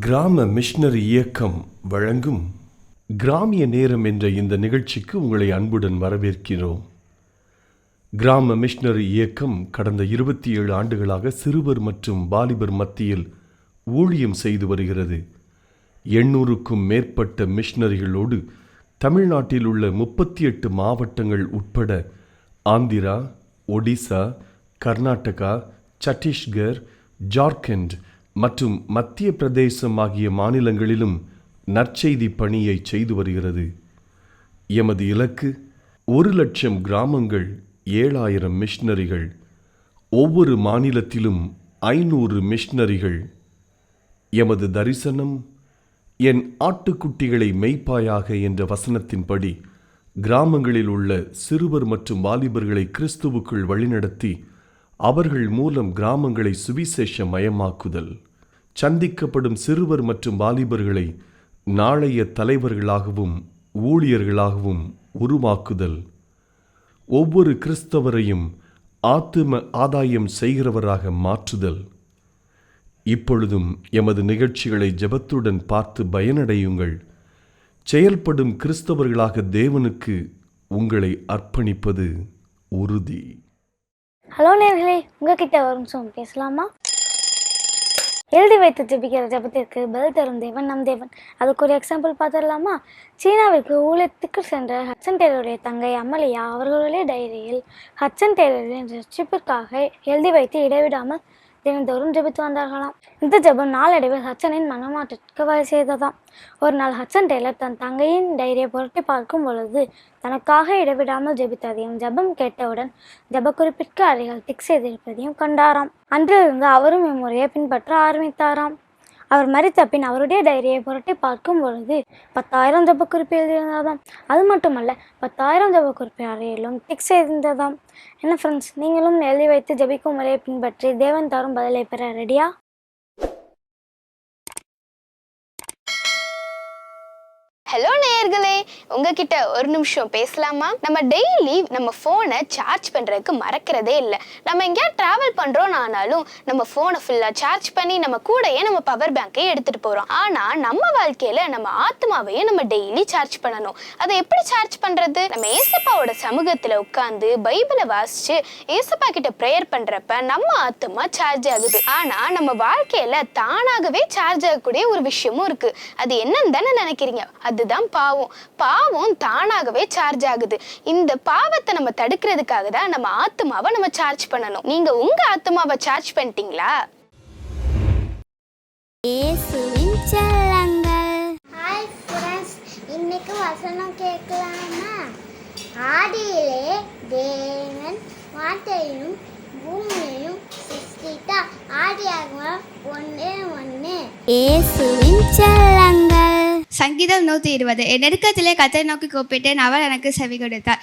கிராம மிஷனரி இயக்கம் வழங்கும் கிராமிய நேரம் என்ற இந்த நிகழ்ச்சிக்கு உங்களை அன்புடன் வரவேற்கிறோம். கிராம மிஷனரி இயக்கம் கடந்த 27 ஆண்டுகளாக சிறுவர் மற்றும் வாலிபர் மத்தியில் ஊழியம் செய்து வருகிறது. 800க்கும் மேற்பட்ட மிஷனரிகளோடு தமிழ்நாட்டில் உள்ள 38 மாவட்டங்கள் உட்பட ஆந்திரா, ஒடிசா, கர்நாடகா, சத்தீஸ்கர், ஜார்க்கண்ட் மற்றும் மத்திய பிரதேசம் ஆகிய மாநிலங்களிலும் நற்செய்தி பணியை செய்து வருகிறது. எமது இலக்கு 1,00,000 கிராமங்கள், 7,000 மிஷனரிகள், ஒவ்வொரு மாநிலத்திலும் 500 மிஷனரிகள். எமது தரிசனம் என் ஆட்டுக்குட்டிகளை மேய்ப்பாயாக என்ற வசனத்தின்படி கிராமங்களில் உள்ள சிறுவர் மற்றும் வாலிபர்களை கிறிஸ்துவுக்குள் வழிநடத்தி அவர்கள் மூலம் கிராமங்களை சுவிசேஷ மயமாக்குதல், சந்திக்கப்படும் சிறுவர் மற்றும் வாலிபர்களை நாளைய தலைவர்களாகவும் ஊழியர்களாகவும் உருவாக்குதல், ஒவ்வொரு கிறிஸ்தவரையும் ஆத்தும ஆதாயம் செய்கிறவராக மாற்றுதல். இப்பொழுதும் எமது நிகழ்ச்சிகளை ஜெபத்துடன் பார்த்து பயனடையுங்கள். செயல்படும் கிறிஸ்தவர்களாக தேவனுக்கு உங்களை அர்ப்பணிப்பது உறுதி. ஹலோ நேர்களே, உங்ககிட்ட ஒரு நிமிஷம் பேசலாமா? எழுதி வைத்து ஜெபிக்கிற ஜெபத்திற்கு பதில் தரும் தேவன் நம் தேவன். அதுக்கு ஒரு எக்ஸாம்பிள் பார்த்துடலாமா? சீனாவிற்கு ஊழியத்துக்கு சென்ற ஹட்சன் டெய்லருடைய தங்கை அமலியா அவர்களுடைய டைரியில் ஹட்சன் டெய்லரின் ரட்சிப்பிற்காக எழுதி வைத்து இடைவிடாமல் தினந்தோறும் ஜெபித்து வந்தார்களாம். இந்த ஜெபம் நாளடைவில் ஹட்சனின் மனமாற்றத்திற்கு வழி செய்ததாம். ஒரு நாள் ஹட்சன் டெய்லர் தன் தங்கையின் டைரியை புரட்டி பார்க்கும் பொழுது தனக்காக இடைவிடாமல் ஜெபித்ததையும் ஜெபம் கேட்டவுடன் ஜெப குறிப்பிற்கு அறைகள் டிக் செய்திருப்பதையும் கண்டாராம். அன்றிலிருந்து அவரும் இம்முறையை பின்பற்ற ஆரம்பித்தாராம். அவர் மரித்த பின் அவருடைய டைரியை புரட்டி பார்க்கும் பொழுது 10,000 ஜெப குறிப்பு எழுதியிருந்ததாம். அது மட்டுமல்ல, 10,000 ஜெப குறிப்பு அறையிலும் டிக் செய்திருந்ததாம். என்ன ஃப்ரெண்ட்ஸ், நீங்களும் எழுதி வைத்து ஜெபிக்கும் முறையை பின்பற்றி தேவன் தரும் பதிலை பெற ரெடியா? ஹலோ நேயர்களே, உங்ககிட்ட ஒரு நிமிஷம் பேசலாமா? நம்ம டெய்லி நம்ம ஃபோனை சார்ஜ் பண்ணுறதுக்கு மறக்கிறதே இல்லை. நம்ம எங்கேயாவது ட்ராவல் பண்ணுறோம்னாலும் நம்ம ஃபோனை ஃபுல்லாக சார்ஜ் பண்ணி நம்ம கூடயே நம்ம பவர் பேங்கை எடுத்துகிட்டு போகிறோம். ஆனால் நம்ம வாழ்க்கையில் நம்ம ஆத்மாவையும் நம்ம டெய்லி சார்ஜ் பண்ணணும். அதை எப்படி சார்ஜ் பண்ணுறது? நம்ம ஏசப்பாவோட சமூகத்தில் உட்காந்து பைபிளை வாசித்து ஏசப்பா கிட்ட ப்ரேயர் பண்ணுறப்ப நம்ம ஆத்மா சார்ஜ் ஆகுது. ஆனால் நம்ம வாழ்க்கையில் தானாகவே சார்ஜ் ஆகக்கூடிய ஒரு விஷயமும் இருக்குது. அது என்னன்னு தானே நினைக்கிறீங்க? அதுதான் பாவம். பாவம் தானாகவே சார்ஜ் ஆகுது. இந்த பாவத்தை நம்ம தடுக்கிறதுக்காக தான் நம்ம ஆத்மாவை நம்ம சார்ஜ் பண்ணணும். நீங்க உங்க ஆத்மாவை சார்ஜ் பண்ணிட்டீங்களா? இயேசுவின் செல்லங்கள். ஹாய் ஃப்ரெண்ட்ஸ், இன்னைக்கு வசனம் கேட்கலாமா? ஆதியிலே தேவன் வானத்தையும் பூமியையும் சிருஷ்டித்தார். ஆதியாகமம் 1:1. இயேசுவின் செல்லங்கள். சங்கீதம் 120. என் நெருக்கத்திலே கர்த்தரை நோக்கி கூப்பிட்டேன், அவர் எனக்கு செவி கொடுத்தார்.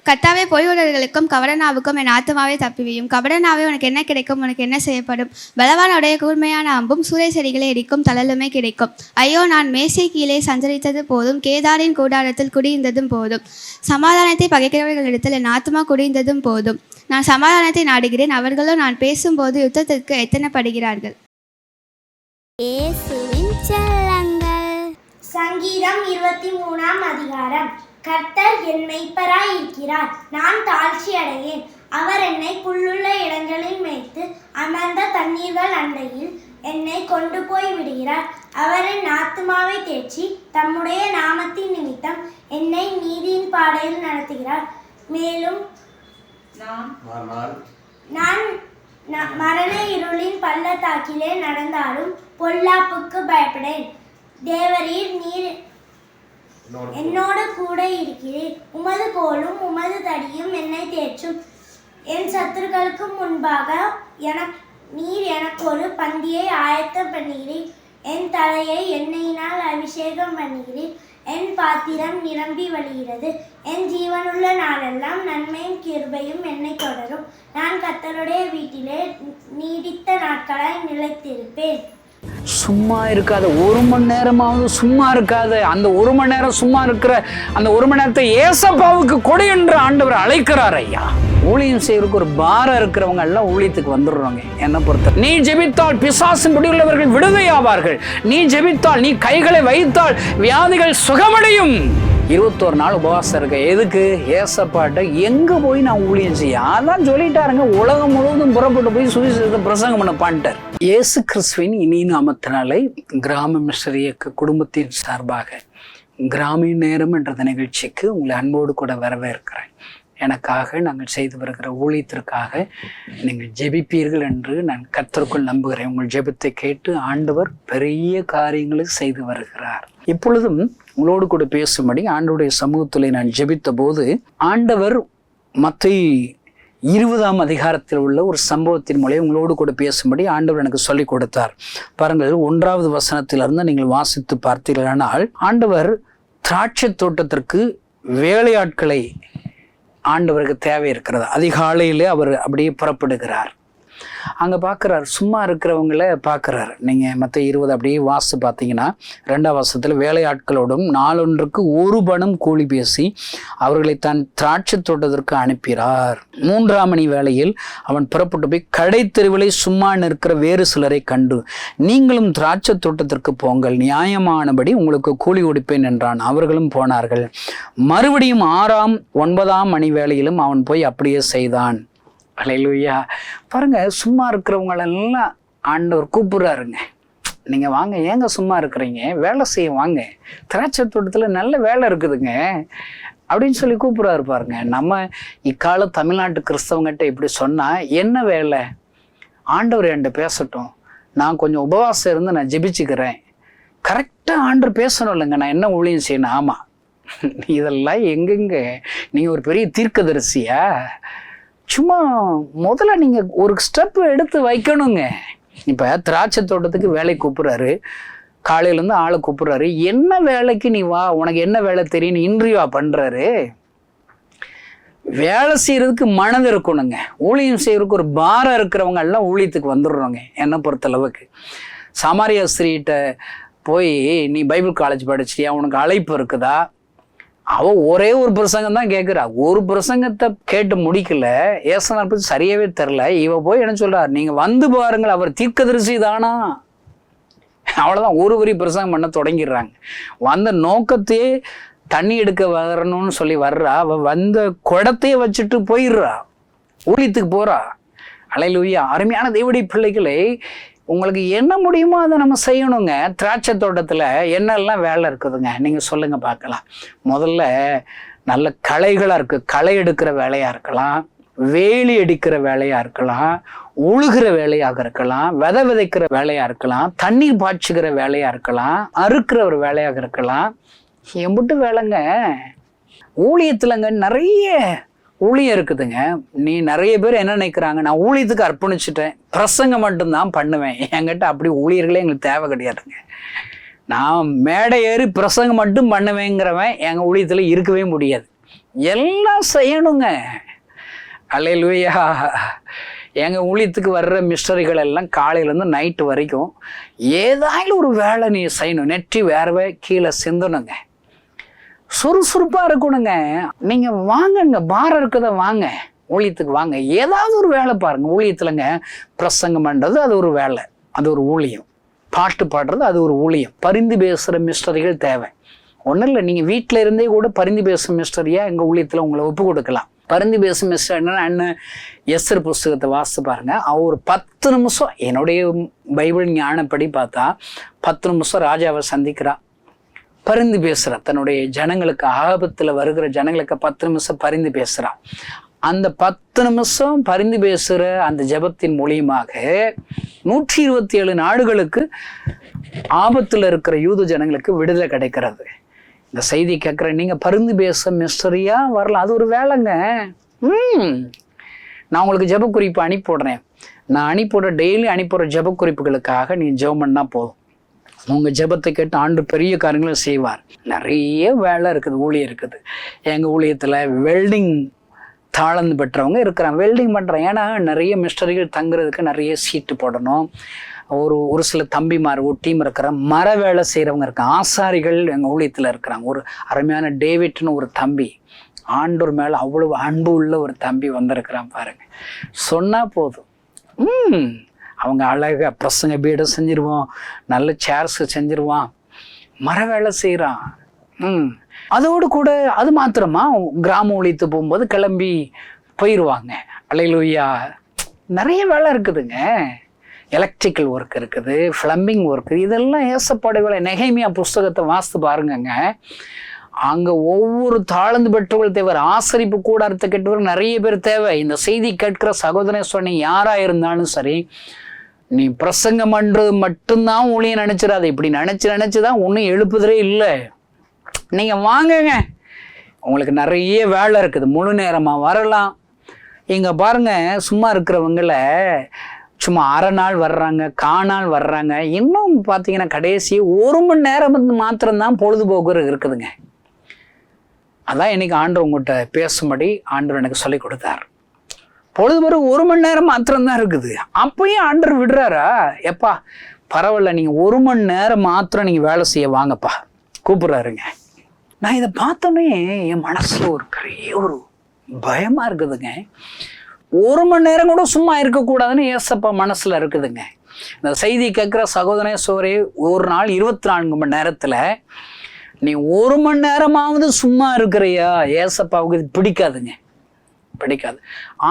கர்த்தாவே, பொய்யுள்ளவர்களுக்கும் கபடனாவுக்கும் என் ஆத்மாவே தப்பிவையும். கபடனாவே, உனக்கு என்ன கிடைக்கும்? உனக்கு என்ன செய்யப்படும்? பலவானுடைய கூர்மையான அம்பும் சூறை செடிகளை இடிக்கும் தளலுமே கிடைக்கும். ஐயோ, நான் மேசை கீழே சஞ்சரித்தது போதும், கேதாரின் கூடாரத்தில் குடியிருந்ததும் போதும். சமாதானத்தை பகைக்கிறவர்களிடத்தில் என் ஆத்மா குடியிருந்ததும் போதும். நான் சமாதானத்தை நாடுகிறேன், அவர்களோ நான் பேசும்போது யுத்தத்திற்கு எத்தனைப்படுகிறார்கள். சங்கீதம் 23ஆம் அதிகாரம். கர்த்தர் என் மெய்ப்பராய் இருக்கிறார், நான் தாழ்ச்சி அடையேன். அவர் என்னை புல்லுள்ள இடங்களில் மேய்த்து அமர்ந்த தண்ணீர்கள் அண்டையில் என்னை கொண்டு போய் விடுகிறார். அவர் என் ஆத்துமாவை தேற்றி தம்முடைய நாமத்தின் நிமித்தம் என்னை நீதியின் பாதையில் நடத்துகிறார். மேலும் நான் மரண இருளின் பள்ளத்தாக்கிலே நடந்தாலும் பொல்லாப்புக்கு பயப்படேன். தேவரீர் நீர் என்னோடு கூட இருக்கிறீர். உமது கோலும் உமது தடியும் என்னை தேற்றும். என் சத்துருக்களுக்கு முன்பாக நீர் எனக்கு ஒரு பந்தியை ஆயத்தம் பண்ணுகிறீர். என் தலையை எண்ணெயினால் அபிஷேகம் பண்ணுகிறீர். என் பாத்திரம் நிரம்பி வழிகிறது. என் ஜீவனுள்ள நாளெல்லாம் நன்மையும் கிருபையும் என்னை தொடரும். நான் கர்த்தருடைய வீட்டிலே நீடித்த நாட்களாய் நிலைத்திருப்பேன். சும்மா இருக்காத, ஒரு மணி நேரமாவது சும்மா இருக்காத. அந்த ஒரு மணி நேரம் சும்மா இருக்கிற அந்த ஒரு மணி நேரத்தை ஏசப்பாவுக்கு கொடு என்று ஆண்டவர் அழைக்கிறார். ஐயா, ஊழியம் செய்யறதுக்கு ஒரு பாரம் இருக்கிறவங்க எல்லாம் ஊழியத்துக்கு வந்துடுறாங்க. என்ன பொறுத்த நீ ஜெபித்தால் பிசாசின் பிடியுள்ளவர்கள் விடுதலையாவார்கள். நீ ஜெபித்தால், நீ கைகளை வைத்தால் வியாதிகள் சுகமடையும். 21 நாள் உபவாசம் இருக்க எதுக்கு? ஏசப்பாட்ட எங்க போய் நான் ஊழியம் செய்ய? அதான் சொல்லிட்டாருங்க, உலகம் முழுவதும் புறப்பட்டு போய் சுவிசேஷத்தை பிரசங்கம் பண்ண பாண்டார். இயேசு கிறிஸ்துவின் இனி நாமத்தினாலே கிராம மிஷனரி இயக்க குடும்பத்தின் சார்பாக கிராமிய நேரம் என்ற நிகழ்ச்சிக்கு உங்களை அன்போடு கூட வரவேற்கிறேன். எனக்காக நாங்கள் செய்து வருகிற ஊழியத்திற்காக நீங்கள் ஜெபிப்பீர்கள் என்று நான் கர்த்தருக்குள் நம்புகிறேன். உங்கள் ஜெபத்தை கேட்டு ஆண்டவர் பெரிய காரியங்களை செய்து வருகிறார். இப்பொழுதும் உங்களோடு கூட பேசும்படி ஆண்டவருடைய சமூகத்தில் நான் ஜெபித்த போது ஆண்டவர் மத்தேயு 20ஆம் அதிகாரத்தில் உள்ள ஒரு சம்பவத்தின் மூலம் உங்களோடு கூட பேசும்படி ஆண்டவர் எனக்கு சொல்லிக் கொடுத்தார். பாருங்கள், 1வது வசனத்திலிருந்து நீங்கள் வாசித்து பார்த்தீர்களானால் ஆண்டவர் திராட்சை தோட்டத்திற்கு வேலையாட்களை ஆண்டவருக்கு தேவை இருக்கிறது. அதிகாலையிலே அவர் அப்படியே புறப்படுகிறார். அங்கே பார்க்குறாரு, சும்மா இருக்கிறவங்கள பார்க்குறாரு. நீங்கள் மற்ற 20 அப்படியே வாசித்து பார்த்தீங்கன்னா 2ஆம் வசனத்தில் வேலையாட்களோடும் நாளொன்றுக்கு 1 பணம் கூலி பேசி அவர்களை தான் திராட்சை தோட்டத்திற்கு அனுப்பினார். 3ஆம் மணி வேளையில் அவன் புறப்பட்டு போய் கடை தெருவிலை சும்மா நிற்கிற வேறு சிலரை கண்டு, நீங்களும் திராட்சை தோட்டத்திற்கு போங்கள், நியாயமானபடி உங்களுக்கு கூலி கொடுப்பேன் என்றான். அவர்களும் போனார்கள். மறுபடியும் 6ஆம் 9ஆம் மணி வேளையிலும் அவன் போய் அப்படியே செய்தான். அல்லேலூயா. பாருங்க, சும்மா இருக்கிறவங்களெல்லாம் ஆண்டவர் கூப்பிடுறாருங்க. நீங்கள் வாங்க, ஏங்க சும்மா இருக்கிறீங்க, வேலை செய்ய வாங்க, திராட்சை தோட்டத்தில் நல்ல வேலை இருக்குதுங்க அப்படின்னு சொல்லி கூப்பிடுறாரு. பாருங்க, நம்ம இக்கால தமிழ்நாட்டு கிறிஸ்தவங்கிட்ட இப்படி சொன்னால் என்ன வேலை? ஆண்டவர் என்கிட்ட பேசட்டும், நான் கொஞ்சம் உபவாசம் இருந்து நான் ஜெபிச்சுக்கிறேன். கரெக்டாக ஆண்டவர் பேசணும் இல்லைங்க, நான் என்ன ஊழியம் செய்யணும்? ஆமாம், இதெல்லாம் எங்கெங்க? நீங்கள் ஒரு பெரிய தீர்க்கதரிசியா? சும்மா முதல்ல நீங்கள் ஒரு ஸ்டெப் எடுத்து வைக்கணுங்க. இப்போ திராட்சை தோட்டத்துக்கு வேலை கூப்பிட்றாரு, காலையிலேருந்து ஆளை கூப்பிட்றாரு. என்ன வேலைக்கு நீ வா, உனக்கு என்ன வேலை தெரியும், இன்டர்வியூவா பண்ணுறாரு. வேலை செய்கிறதுக்கு மனது இருக்கணுங்க. ஊழியம் செய்கிறதுக்கு ஒரு பாரம் இருக்கிறவங்க எல்லாம் ஊழியத்துக்கு வந்துடுறோங்க. என்னை பொறுத்தளவுக்கு சமாரியா ஸ்திரீட்ட போய் நீ பைபிள் காலேஜ் படிச்சிட்டியா, உனக்கு அழைப்பு இருக்குதா? அவள் ஒரே ஒரு பிரசங்கம் தான் கேட்குறா. ஒரு பிரசங்கத்தை கேட்டு முடிக்கல, ஏசனார் பற்றி சரியாகவே தெரில. இவ போய் என்ன சொல்கிறார், நீங்கள் வந்து பாருங்கள், அவர் தீர்க்கதரிசி தானா? அவ்வளோதான், ஒரு வரி பிரசங்கம் பண்ண தொடங்கிடுறாங்க. வந்த நோக்கத்தையே தண்ணி எடுக்க வரணும்னு சொல்லி வர்றா. அவள் வந்த குடத்தையே வச்சுட்டு போயிடுறா, ஊழியத்துக்கு போகிறா. அல்லேலூயா. அருமையான தேவனுடைய பிள்ளைகளை, உங்களுக்கு என்ன முடியுமோ அதை நம்ம செய்யணுங்க. திராட்சை தோட்டத்தில் என்னெல்லாம் வேலை இருக்குதுங்க, நீங்கள் சொல்லுங்கள் பார்க்கலாம். முதல்ல நல்ல களைகளாக இருக்குது, களை எடுக்கிற வேலையாக இருக்கலாம், வேலி அடிக்கிற வேலையாக இருக்கலாம், உழுகிற வேலையாக இருக்கலாம், விதைக்கிற வேலையாக இருக்கலாம், தண்ணீர் பாய்ச்சுகிற வேலையாக இருக்கலாம், அறுக்கிற ஒரு வேலையாக இருக்கலாம். எம்பிட்டு வேலைங்க ஊழியத்துலங்க, நிறைய ஊழியம் இருக்குதுங்க. நீ நிறைய பேர் என்ன நினைக்கிறாங்க, நான் ஊழியத்துக்கு அர்ப்பணிச்சுட்டேன், பிரசங்கம் மட்டும்தான் பண்ணுவேன். என்கிட்ட அப்படி ஊழியர்களே எங்களுக்கு தேவை கிடையாதுங்க. நான் மேடை ஏறி பிரசங்கம் மட்டும் பண்ணுவேங்கிறவன் எங்கள் ஊழியத்தில் இருக்கவே முடியாது. எல்லாம் செய்யணுங்க. அல்லேலூயா. எங்கள் ஊழியத்துக்கு வர்ற மிஸ்டரிகள் எல்லாம் காலையிலேருந்து நைட்டு வரைக்கும் ஏதாயிலும் ஒரு வேலை நீ செய்யணும். நெற்றி வேர்வை கீழே சிந்தணுங்க. சுறுசுறுப்பாக இருக்கணுங்க. நீங்கள் வாங்கங்க, பாரம் இருக்குத வாங்க, ஊழியத்துக்கு வாங்க, ஏதாவது ஒரு வேலை பாருங்கள். ஊழியத்துலங்க பிரசங்கம் பண்ணுறது அது ஒரு வேலை, அது ஒரு ஊழியம். பாட்டு பாடுறது அது ஒரு ஊழியம். பரிந்து பேசுகிற மிஸ்டரிகள் தேவை. ஒன்றும் இல்லை, நீங்கள் வீட்டில் இருந்தே கூட பரிந்து பேசும் மிஸ்டரியாக எங்கள் ஊழியத்தில் உங்களை ஒப்பு கொடுக்கலாம். பரிந்து பேசும் மிஸ்டர் என்னன்னா, அண்ணன் எஸ்தர் புஸ்தகத்தை வாசித்து பாருங்கள். அவர் 10 நிமிஷம், என்னுடைய பைபிள் ஞானப்படி பார்த்தா 10 நிமிஷம் ராஜாவை சந்திக்கிறா, பரிந்து பேசுகிறா. தன்னுடைய ஜனங்களுக்கு, ஆபத்தில் வருகிற ஜனங்களுக்கு 10 நிமிஷம் பரிந்து பேசுகிறா. அந்த 10 நிமிஷம் பரிந்து பேசுகிற அந்த ஜெபத்தின் மூலியமாக 127 நாடுகளுக்கு ஆபத்தில் இருக்கிற யூத ஜனங்களுக்கு விடுதலை கிடைக்கிறது. இந்த செய்தி கேட்குற நீங்கள் பரிந்து பேச மிஸ்டரியாக வரலாம், அது ஒரு வேலைங்க. நான் உங்களுக்கு ஜெப குறிப்பு அனுப்பிவிடுறேன். நான் அனுப்பிவிடுற டெய்லி அனுப்பிவிடுற ஜெப குறிப்புகளுக்காக நீ ஜெபம் பண்ணால் போதும். உங்கள் ஜெபத்தை கேட்டு ஆண்டு பெரிய காரியங்களும் செய்வார். நிறைய வேலை இருக்குது, ஊழியம் இருக்குது. எங்கள் ஊழியத்தில் வெல்டிங் தாளந்து பெற்றவங்க இருக்கிறாங்க, வெல்டிங் பண்ணுறேன். ஏன்னா நிறைய மிஸ்டரிகள் தங்குறதுக்கு நிறைய சீட்டு போடணும். ஒரு சில தம்பிமார் ஒரு டீம் இருக்கிற மர வேலை செய்கிறவங்க இருக்காங்க, ஆசாரிகள் எங்கள் ஊழியத்தில் இருக்கிறாங்க. ஒரு அருமையான டேவிட்னு ஒரு தம்பி, ஆண்டவர் மேலே அவ்வளவு அன்பு உள்ள ஒரு தம்பி வந்திருக்கிறான் பாருங்க. சொன்னால் போதும், அவங்க அழகாக பிரசங்க பீடம் செஞ்சிருவான், நல்ல சேர்ஸ் செஞ்சிருவான், மர வேலை செய்கிறான். அதோடு கூட அது மாத்திரமா கிராம ஒழித்து போகும்போது கிளம்பி போயிடுவாங்க. அல்லேலூயா. நிறைய வேலை இருக்குதுங்க. எலக்ட்ரிக்கல் ஒர்க் இருக்குது, ஃப்ளம்பிங் ஒர்க், இதெல்லாம் ஏசப்பாடு வேலை. நெகேமியா புஸ்தகத்தை வாசித்து பாருங்கங்க. அங்கே ஒவ்வொரு தாழ்ந்து பெற்றவர்கள் தேவை, ஆசரிப்பு கூடாரத்தை கெட்டவர்கள் நிறைய பேர் தேவை. இந்த செய்தி கேட்கிற சகோதரேஸ்வரன் யாராக இருந்தாலும் சரி, நீ பிரசங்கம் பண்ணுறது மட்டும்தான் ஊழியம் நினச்சிடாது. இப்படி நினச்சி தான் ஒன்றும் எழுப்புதலே இல்லை. நீங்கள் வாங்குங்க, உங்களுக்கு நிறைய வேலை இருக்குது, முழு நேரமாக வரலாம். இங்கே பாருங்கள், சும்மா இருக்கிறவங்கள சும்மா அரை நாள் வர்றாங்க, காணால் வர்றாங்க. இன்னும் பார்த்தீங்கன்னா கடைசி 1 மணி நேரம் மாத்திரம்தான் பொழுதுபோக்கு இருக்குதுங்க. அதான் இன்னைக்கு ஆண்டவர் உங்கள்கிட்ட பேசும்படி ஆண்டவர் எனக்கு சொல்லி கொடுத்தார். பொழுதுபோக்கு 1 மணி நேரம் மாத்திரம்தான் இருக்குது. அப்பயும் ஆண்டவர் விடுறாரா? எப்பா பரவாயில்ல, நீங்கள் 1 மணி நேரம் மாத்திரம் நீங்கள் வேலை செய்ய வாங்கப்பா கூப்பிட்றாருங்க. நான் இதை பார்த்தோன்னே என் மனசுல ஒரு பெரிய ஒரு பயமா இருக்குதுங்க. 1 மணி நேரம் கூட சும்மா இருக்கக்கூடாதுன்னு ஏசப்பா மனசுல இருக்குதுங்க. இந்த செய்தி கேட்குற சகோதரேஸ்வரே, ஒரு நாள் 24 மணி நேரத்துல நீ 1 மணி நேரமாவது சும்மா இருக்கிறியா? ஏசப்பாவுக்கு இது பிடிக்காதுங்க, பிடிக்காது.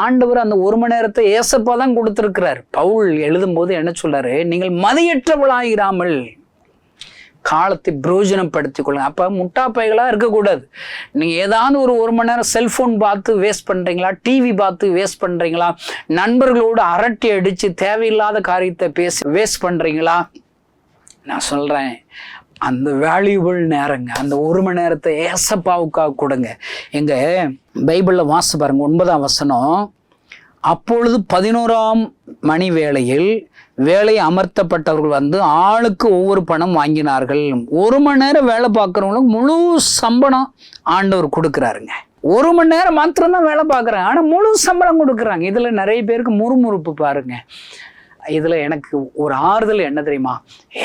ஆண்டவர் அந்த 1 மணி நேரத்தை ஏசப்பா தான் கொடுத்துருக்கிறார். பவுல் எழுதும்போது என்ன சொல்றாரு? நீங்கள் மதியற்றவளாயிராமல் காலத்தை பிரயோஜனப்படுத்திக் கொள்ளுங்க. அப்போ முட்டாப்பைகளாக இருக்கக்கூடாது. நீங்கள் ஏதாவது ஒரு மணி நேரம் செல்ஃபோன் பார்த்து வேஸ்ட் பண்ணுறீங்களா, டிவி பார்த்து வேஸ்ட் பண்ணுறீங்களா, நண்பர்களோடு அரட்டை அடித்து தேவையில்லாத காரியத்தை பேசி வேஸ்ட் பண்ணுறீங்களா? நான் சொல்கிறேன், அந்த வேல்யூபிள் நேரங்க, அந்த 1 மணி நேரத்தை ஏசப்பாவுக்காக கொடுங்க. எங்கள் பைபிளில் வாசித்து பாருங்க, 9ஆம் வசனம். அப்பொழுது 11ஆம் மணி வேளையில் வேலை அமர்த்தப்பட்டவர்கள் வந்து ஆளுக்கு ஒவ்வொரு பணம் வாங்கினார்கள். 1 மணி நேரம் வேலை பார்க்குறவங்களுக்கு முழு சம்பளம் ஆண்டவர் கொடுக்குறாருங்க. 1 மணி நேரம் மாத்திரம்தான் வேலை பார்க்குறாங்க, ஆனால் முழு சம்பளம் கொடுக்குறாங்க. இதில் நிறைய பேருக்கு முறுமுறுப்பு பாருங்க. இதில் எனக்கு ஒரு ஆறுதல் என்ன தெரியுமா?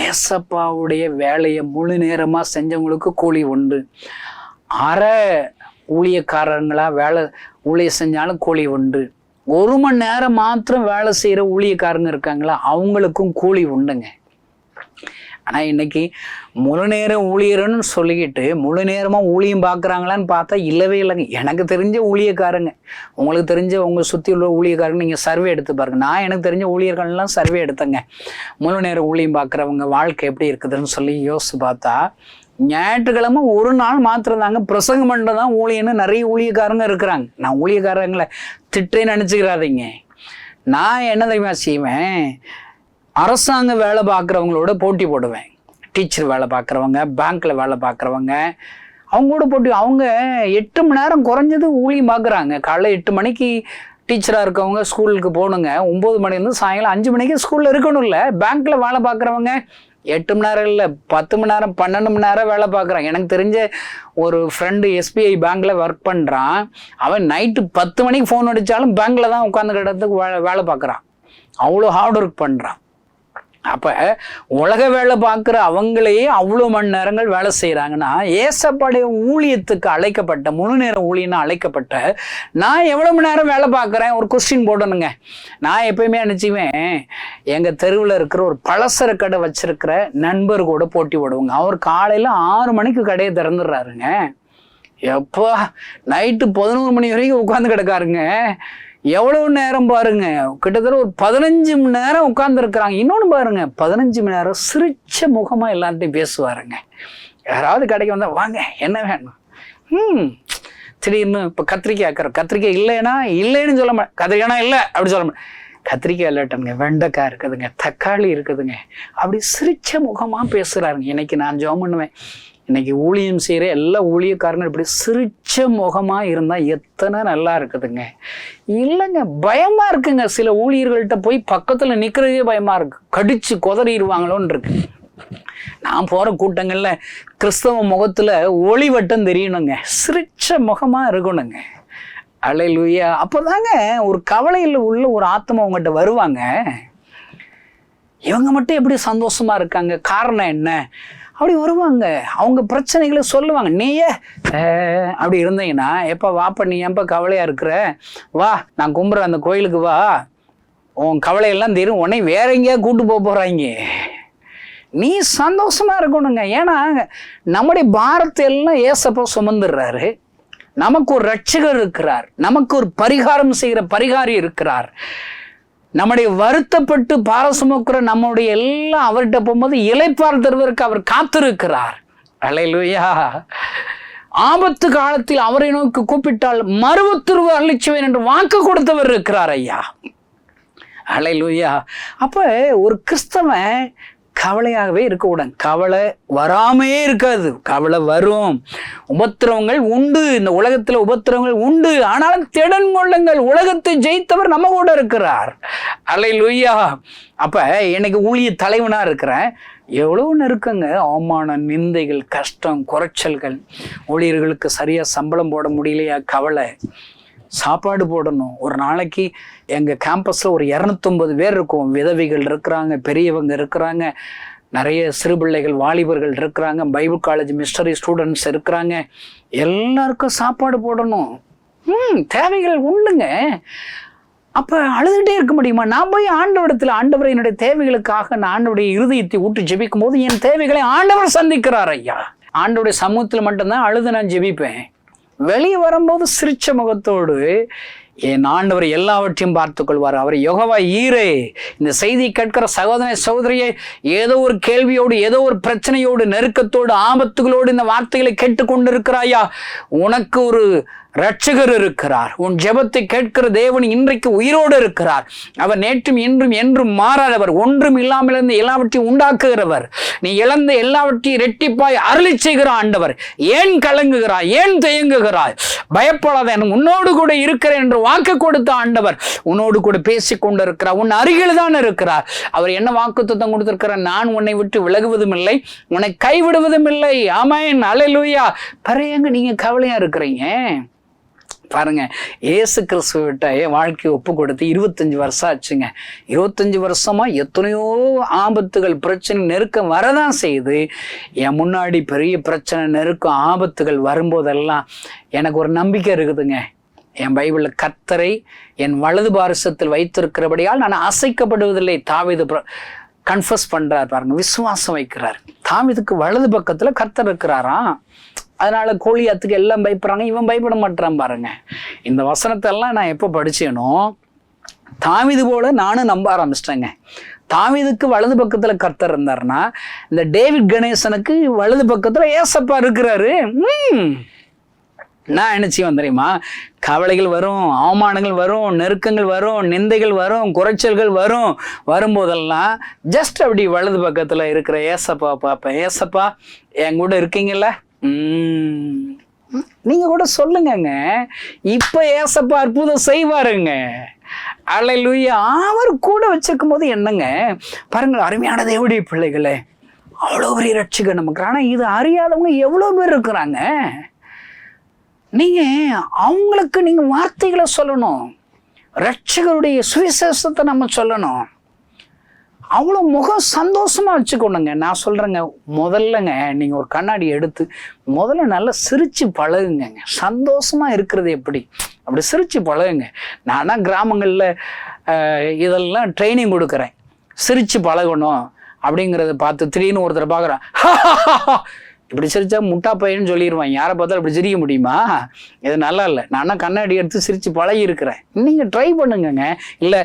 ஏசப்பாவுடைய வேலையை முழு நேரமாக செஞ்சவங்களுக்கு கூலி உண்டு. அரை ஊழியக்காரங்களா ஊழியம் செஞ்சாலும் கூலி உண்டு. 1 மணி நேரம் மாத்திரம் வேலை செய்கிற ஊழியக்காரங்க இருக்காங்களா, அவங்களுக்கும் கூலி உண்டுங்க. ஆனால் இன்னைக்கு முழு நேரம் ஊழியர்னு சொல்லிக்கிட்டு முழு நேரமாக ஊழியம் பார்க்குறாங்களான்னு பார்த்தா இல்லவே இல்லைங்க. எனக்கு தெரிஞ்ச ஊழியக்காரங்க, உங்களுக்கு தெரிஞ்ச உங்கள் சுற்றி உள்ள ஊழியக்காரங்க நீங்கள் சர்வே எடுத்து பாருங்க. நான் எனக்கு தெரிஞ்ச ஊழியர்கள்லாம் சர்வே எடுத்தேங்க. முழு நேரம் ஊழியம் பார்க்குறவங்க வாழ்க்கை எப்படி இருக்குதுன்னு சொல்லி யோசிச்சு பார்த்தா, ஞாயிற்றுக்கிழமை ஒரு நாள் மாத்திரம் தாங்க பிரசங்கம் பண்ணுறது தான் ஊழியன்னு நிறைய ஊழியக்காரங்க இருக்கிறாங்க. நான் ஊழியக்காரங்களை திட்டேன்னு நினச்சிக்கிறாதீங்க. நான் என்ன தெரியுமா செய்வேன்? அரசாங்க வேலை பார்க்குறவங்களோட போட்டி போடுவேன். டீச்சர் வேலை பார்க்குறவங்க, பேங்க்கில் வேலை பார்க்குறவங்க, அவங்களோட போட்டி. அவங்க 8 மணி நேரம் குறைஞ்சது ஊழியம் பார்க்குறாங்க. காலைல 8 மணிக்கு டீச்சராக இருக்கவங்க ஸ்கூலுக்கு போகணுங்க, 9 மணிலேருந்து சாயங்காலம் 5 மணிக்கு ஸ்கூலில் இருக்கணும். இல்லை, பேங்க்கில் வேலை பார்க்குறவங்க 8 மணி நேரம் இல்லை, 10 மணி நேரம் 12 மணி நேரம் வேலை பார்க்குறான். எனக்கு தெரிஞ்ச ஒரு ஃப்ரெண்டு SBI பேங்க்கில் ஒர்க் பண்ணுறான். அவன் நைட்டு 10 மணிக்கு ஃபோன் அடித்தாலும் பேங்க்கில் தான் உட்காந்து கிடத்துக்கு வேலை பார்க்குறான். அவ்வளோ ஹார்ட் ஒர்க் பண்ணுறான். அப்போ உலக வேலை பார்க்குற அவங்களையே அவ்வளோ மணி நேரங்கள் வேலை செய்கிறாங்கன்னா, ஏசப்பாடைய ஊழியத்துக்கு அழைக்கப்பட்ட, முழு நேரம் ஊழியன்னு அழைக்கப்பட்ட நான் எவ்வளோ மணி நேரம் வேலை பார்க்குறேன்? ஒரு கொஸ்டின் போடணுங்க. நான் எப்பயுமே நினச்சிவேன், எங்கள் தெருவில் இருக்கிற ஒரு பலசர கடை வச்சிருக்கிற நண்பர் கூட போட்டி போடுவோங்க. அவர் காலையில் 6 மணிக்கு கடையை திறந்துடுறாருங்க. எப்போ நைட்டு 11 மணி வரைக்கும் உட்காந்து கிடக்காருங்க. எவ்வளவு நேரம் பாருங்க, கிட்டத்தட்ட ஒரு 15 மணி நேரம் உட்கார்ந்துருக்குறாங்க. இன்னொன்று பாருங்க, 15 மணி நேரம் சிரிச்ச முகமா எல்லார்ட்டையும் பேசுவாருங்க. யாராவது கடைக்கு வந்தா வாங்க என்ன வேணும், திடீர்னு இப்போ கத்திரிக்காய் இல்லைன்னா இல்லைன்னு சொல்ல மாட்டேன், கத்திரிக்காய்னா இல்லை அப்படி சொல்ல மாட்டேன். கத்திரிக்காய் இல்லட்டனுங்க, வெண்டைக்காய் இருக்குதுங்க, தக்காளி இருக்குதுங்க, அப்படி சிரிச்ச முகமா பேசுறாருங்க. இன்னைக்கு நான் ஜெபம் பண்ணுவேன், இன்னைக்கு ஊழியம் செய்கிற எல்லா ஊழியக்காரங்க இப்படி சிரிச்ச முகமாக இருந்தால் எத்தனை நல்லா இருக்குதுங்க. இல்லைங்க, பயமாக இருக்குங்க. சில ஊழியர்கள்ட்ட போய் பக்கத்தில் நிற்கிறதே பயமாக இருக்கு, கடிச்சு கொதறிடுவாங்களோன்னு இருக்கு. நான் போகிற கூட்டங்களில் கிறிஸ்தவ முகத்தில் ஒளிவட்டம் தெரியணுங்க, சிரிச்ச முகமாக இருக்கணுங்க. அல்லேலூயா. அப்போ தாங்க ஒரு கவலையில் உள்ள ஒரு ஆத்மா உங்கள்கிட்ட வருவாங்க. இவங்க மட்டும் எப்படி சந்தோஷமா இருக்காங்க, காரணம் என்ன? அப்படி வருவாங்க, அவங்க பிரச்சனைகளை சொல்லுவாங்க. நீயே அப்படி இருந்தீங்கன்னா, எப்போ வாப்பா நீ ஏன்ப்பா கவலையாக இருக்கிற, வா நான் கும்புற அந்த கோயிலுக்கு வா, உன் கவலையெல்லாம் தீரும், உன்னை வேற எங்கேயா கூட்டு போகிறாங்க. நீ சந்தோஷமா இருக்கணுங்க. ஏன்னா நம்முடைய பாரத்தை எல்லாம் ஏசப்பா சுமந்துடுறாரு. நமக்கு ஒரு ரட்சகர் இருக்கிறார், நமக்கு ஒரு பரிகாரம் செய்கிற பரிகாரி இருக்கிறார். நம்முடைய வருத்தப்பட்டு பார சுமக்கிற நம்முடைய எல்லாம் அவர்கிட்ட போகும்போது இளைப்பார் தருவதற்கு அவர் காத்திருக்கிறார். அல்லேலூயா. ஆபத்து காலத்தில் அவரை நோக்கி கூப்பிட்டால் மறுவத்துருவ அளிச்சுவேன் என்று வாக்கு கொடுத்தவர் இருக்கிறார் ஐயா. அல்லேலூயா. அப்ப ஒரு கிறிஸ்தவன் கவலையாகவே இருக்கக்கூடாது. கவலை வராமே இருக்காது, கவலை வரும். உபத்திரவங்கள் உண்டு, இந்த உலகத்துல உபத்திரவங்கள் உண்டு. ஆனாலும் திடன் கொள்ளுங்கள், உலகத்தை ஜெயித்தவர் நம்ம கூட இருக்கிறார். அல்லேலூயா. அப்ப எனக்கு ஊழிய தலைவனா இருக்கிறேன், எவ்வளவு நெருக்கங்க, அவமானம், நிந்தைகள், கஷ்டம், குறைச்சல்கள், ஊழியர்களுக்கு சரியா சம்பளம் போட முடியலையா, கவலை, சாப்பாடு போடணும். ஒரு நாளைக்கு எங்கள் கேம்பஸில் ஒரு 250 பேர் இருக்கும். விதவைகள் இருக்கிறாங்க, பெரியவங்க இருக்கிறாங்க, நிறைய சிறு பிள்ளைகள், வாலிபர்கள் இருக்கிறாங்க, பைபிள் காலேஜ் மிஸ்டரி ஸ்டூடெண்ட்ஸ் இருக்கிறாங்க. எல்லாருக்கும் சாப்பாடு போடணும். தேவைகள் உண்டுங்க. அப்போ அழுதுகிட்டே இருக்க முடியுமா? நான் போய் ஆண்டவரிடத்தில், ஆண்டவரை என்னுடைய தேவைகளுக்காக நான் ஆண்டவருடைய இருதயத்தை ஊற்றி ஜெபிக்கும் போது என் தேவைகளை ஆண்டவர் சந்திக்கிறார் ஐயா. ஆண்டவருடைய சமூகத்தில் மட்டும்தான் அழுது நான் ஜெபிப்பேன். வெளியே வரும்போது சிரிச்ச முகத்தோடு என் ஆண்டவர் எல்லாவற்றையும் பார்த்துக் கொள்வார். அவர் யெகோவா ஈரே. இந்த செய்தியை கேட்கிற சகோதர சகோதரியை ஏதோ ஒரு கேள்வியோடு, ஏதோ ஒரு பிரச்சனையோடு, நெருக்கத்தோடு, ஆபத்துகளோடு இந்த வார்த்தைகளை கேட்டுக்கொண்டிருக்கிறாயா, உனக்கு ஒரு ரட்சகர் இருக்கிறார். உன் ஜெபத்தை கேட்கிற தேவன் இன்றைக்கு உயிரோடு இருக்கிறார். அவர் நேற்றும் இன்றும் என்றும் மாறாதவர். ஒன்றும் இல்லாமல் இருந்து எல்லாவற்றையும் உண்டாக்குகிறவர். நீ இழந்த எல்லாவற்றையும் இரட்டிப்பாய் அருளி செய்கிற ஆண்டவர். ஏன் கலங்குகிறாய், ஏன் தயங்குகிறாய்? பயப்படாத, எனக்கு உன்னோடு கூட இருக்கிறேன் என்று வாக்கு கொடுத்த ஆண்டவர் உன்னோடு கூட பேசிக் கொண்டிருக்கிறார். உன் அருகில் தான் இருக்கிறார். அவர் என்ன வாக்குத்தத்தம் கொடுத்திருக்கிறார்? நான் உன்னை விட்டு விலகுவதும் இல்லை, உன்னை கைவிடுவதும் இல்லை. ஆமென். அல்லேலூயா. பரையங்க நீங்க கவலையா இருக்கிறீங்க பாருங்க. இயேசு கிறிஸ்துவிட்ட என் வாழ்க்கையை ஒப்பு கொடுத்து 25 வருஷம் ஆச்சுங்க. 25 வருஷமா எத்தனையோ ஆபத்துகள், பிரச்சனை, நெருக்கம் வரதான் செய்யுது. என் முன்னாடி பெரிய பிரச்சனை, நெருக்கம், ஆபத்துகள் வரும்போதெல்லாம் எனக்கு ஒரு நம்பிக்கை இருக்குதுங்க. என் பைபிளில் கர்த்தரை என் வலது பாரிசத்தில் வைத்திருக்கிறபடியால் நான் அசைக்கப்படுவதில்லை. தாவீது கன்ஃபஸ் பண்றார் பாருங்க, விசுவாசம் வைக்கிறார். தாவீதுக்கு வலது பக்கத்துல கர்த்தர் இருக்கிறாராம். அதனால கோலியாத்துக்கு எல்லாம் பயப்படுறாங்க, இவன் பயப்பட மாட்டான் பாருங்க. இந்த வசனத்தை எல்லாம் நான் எப்போ படிச்சேனோ தாவீது போல நானும் நம்ப ஆரம்பிச்சிட்டேங்க. தாவீதுக்கு வலது பக்கத்துல கர்த்தர் இருந்தாருன்னா, இந்த டேவிட் கணேசனுக்கு வலது பக்கத்துல ஏசப்பா இருக்கிறாரு. நான் என்ன செய்வேன் தெரியுமா? கவலைகள் வரும், அவமானங்கள் வரும், நெருக்கங்கள் வரும், நிந்தைகள் வரும், குறைச்சல்கள் வரும். வரும்போதெல்லாம் ஜஸ்ட் அப்படி வலது பக்கத்துல இருக்கிற ஏசப்பா பார்ப்பேன். ஏசப்பா என் கூட இருக்கீங்கல்ல, நீங்க கூட சொல்லுங்கங்க, இப்ப ஏசப்பா அற்புதம் செய்வாருங்க. அல்லேலூயா. அவர் கூட வச்சிருக்கும் போது என்னங்க பாருங்க, அருமையான தேவனுடைய பிள்ளைகளே, அவ்வளோ பெரிய ரட்சகர் நமக்கு. ஆனா இது அறியாதவங்க எவ்வளோ பேர் இருக்கிறாங்க. நீங்க அவங்களுக்கு நீங்க வார்த்தைகளை சொல்லணும், ரட்சகருடைய சுவிசேஷத்தை நம்ம சொல்லணும். அவ்வளோ முகம் சந்தோஷமா வச்சுக்கணுங்க. நான் சொல்றேங்க, முதல்லங்க நீங்க ஒரு கண்ணாடி எடுத்து முதல்ல நல்லா சிரிச்சு பழகுங்க. சந்தோஷமா இருக்கிறது எப்படி, அப்படி சிரிச்சு பழகுங்க. நானா கிராமங்கள்ல இதெல்லாம் ட்ரைனிங் கொடுக்குறேன். சிரிச்சு பழகணும் அப்படிங்கிறத பார்த்து திடீர்னு ஒருத்தர் பார்க்குறான், இப்படி சிரிச்சா முட்டா பையன்னு சொல்லிடுவான். யாரை பார்த்தாலும் இப்படி சிரிக்க முடியுமா? இது நல்லா இல்லை. நானா கண்ணாடி எடுத்து சிரிச்சு பழகி இருக்கிறேன். நீங்க ட்ரை பண்ணுங்கங்க. இல்லை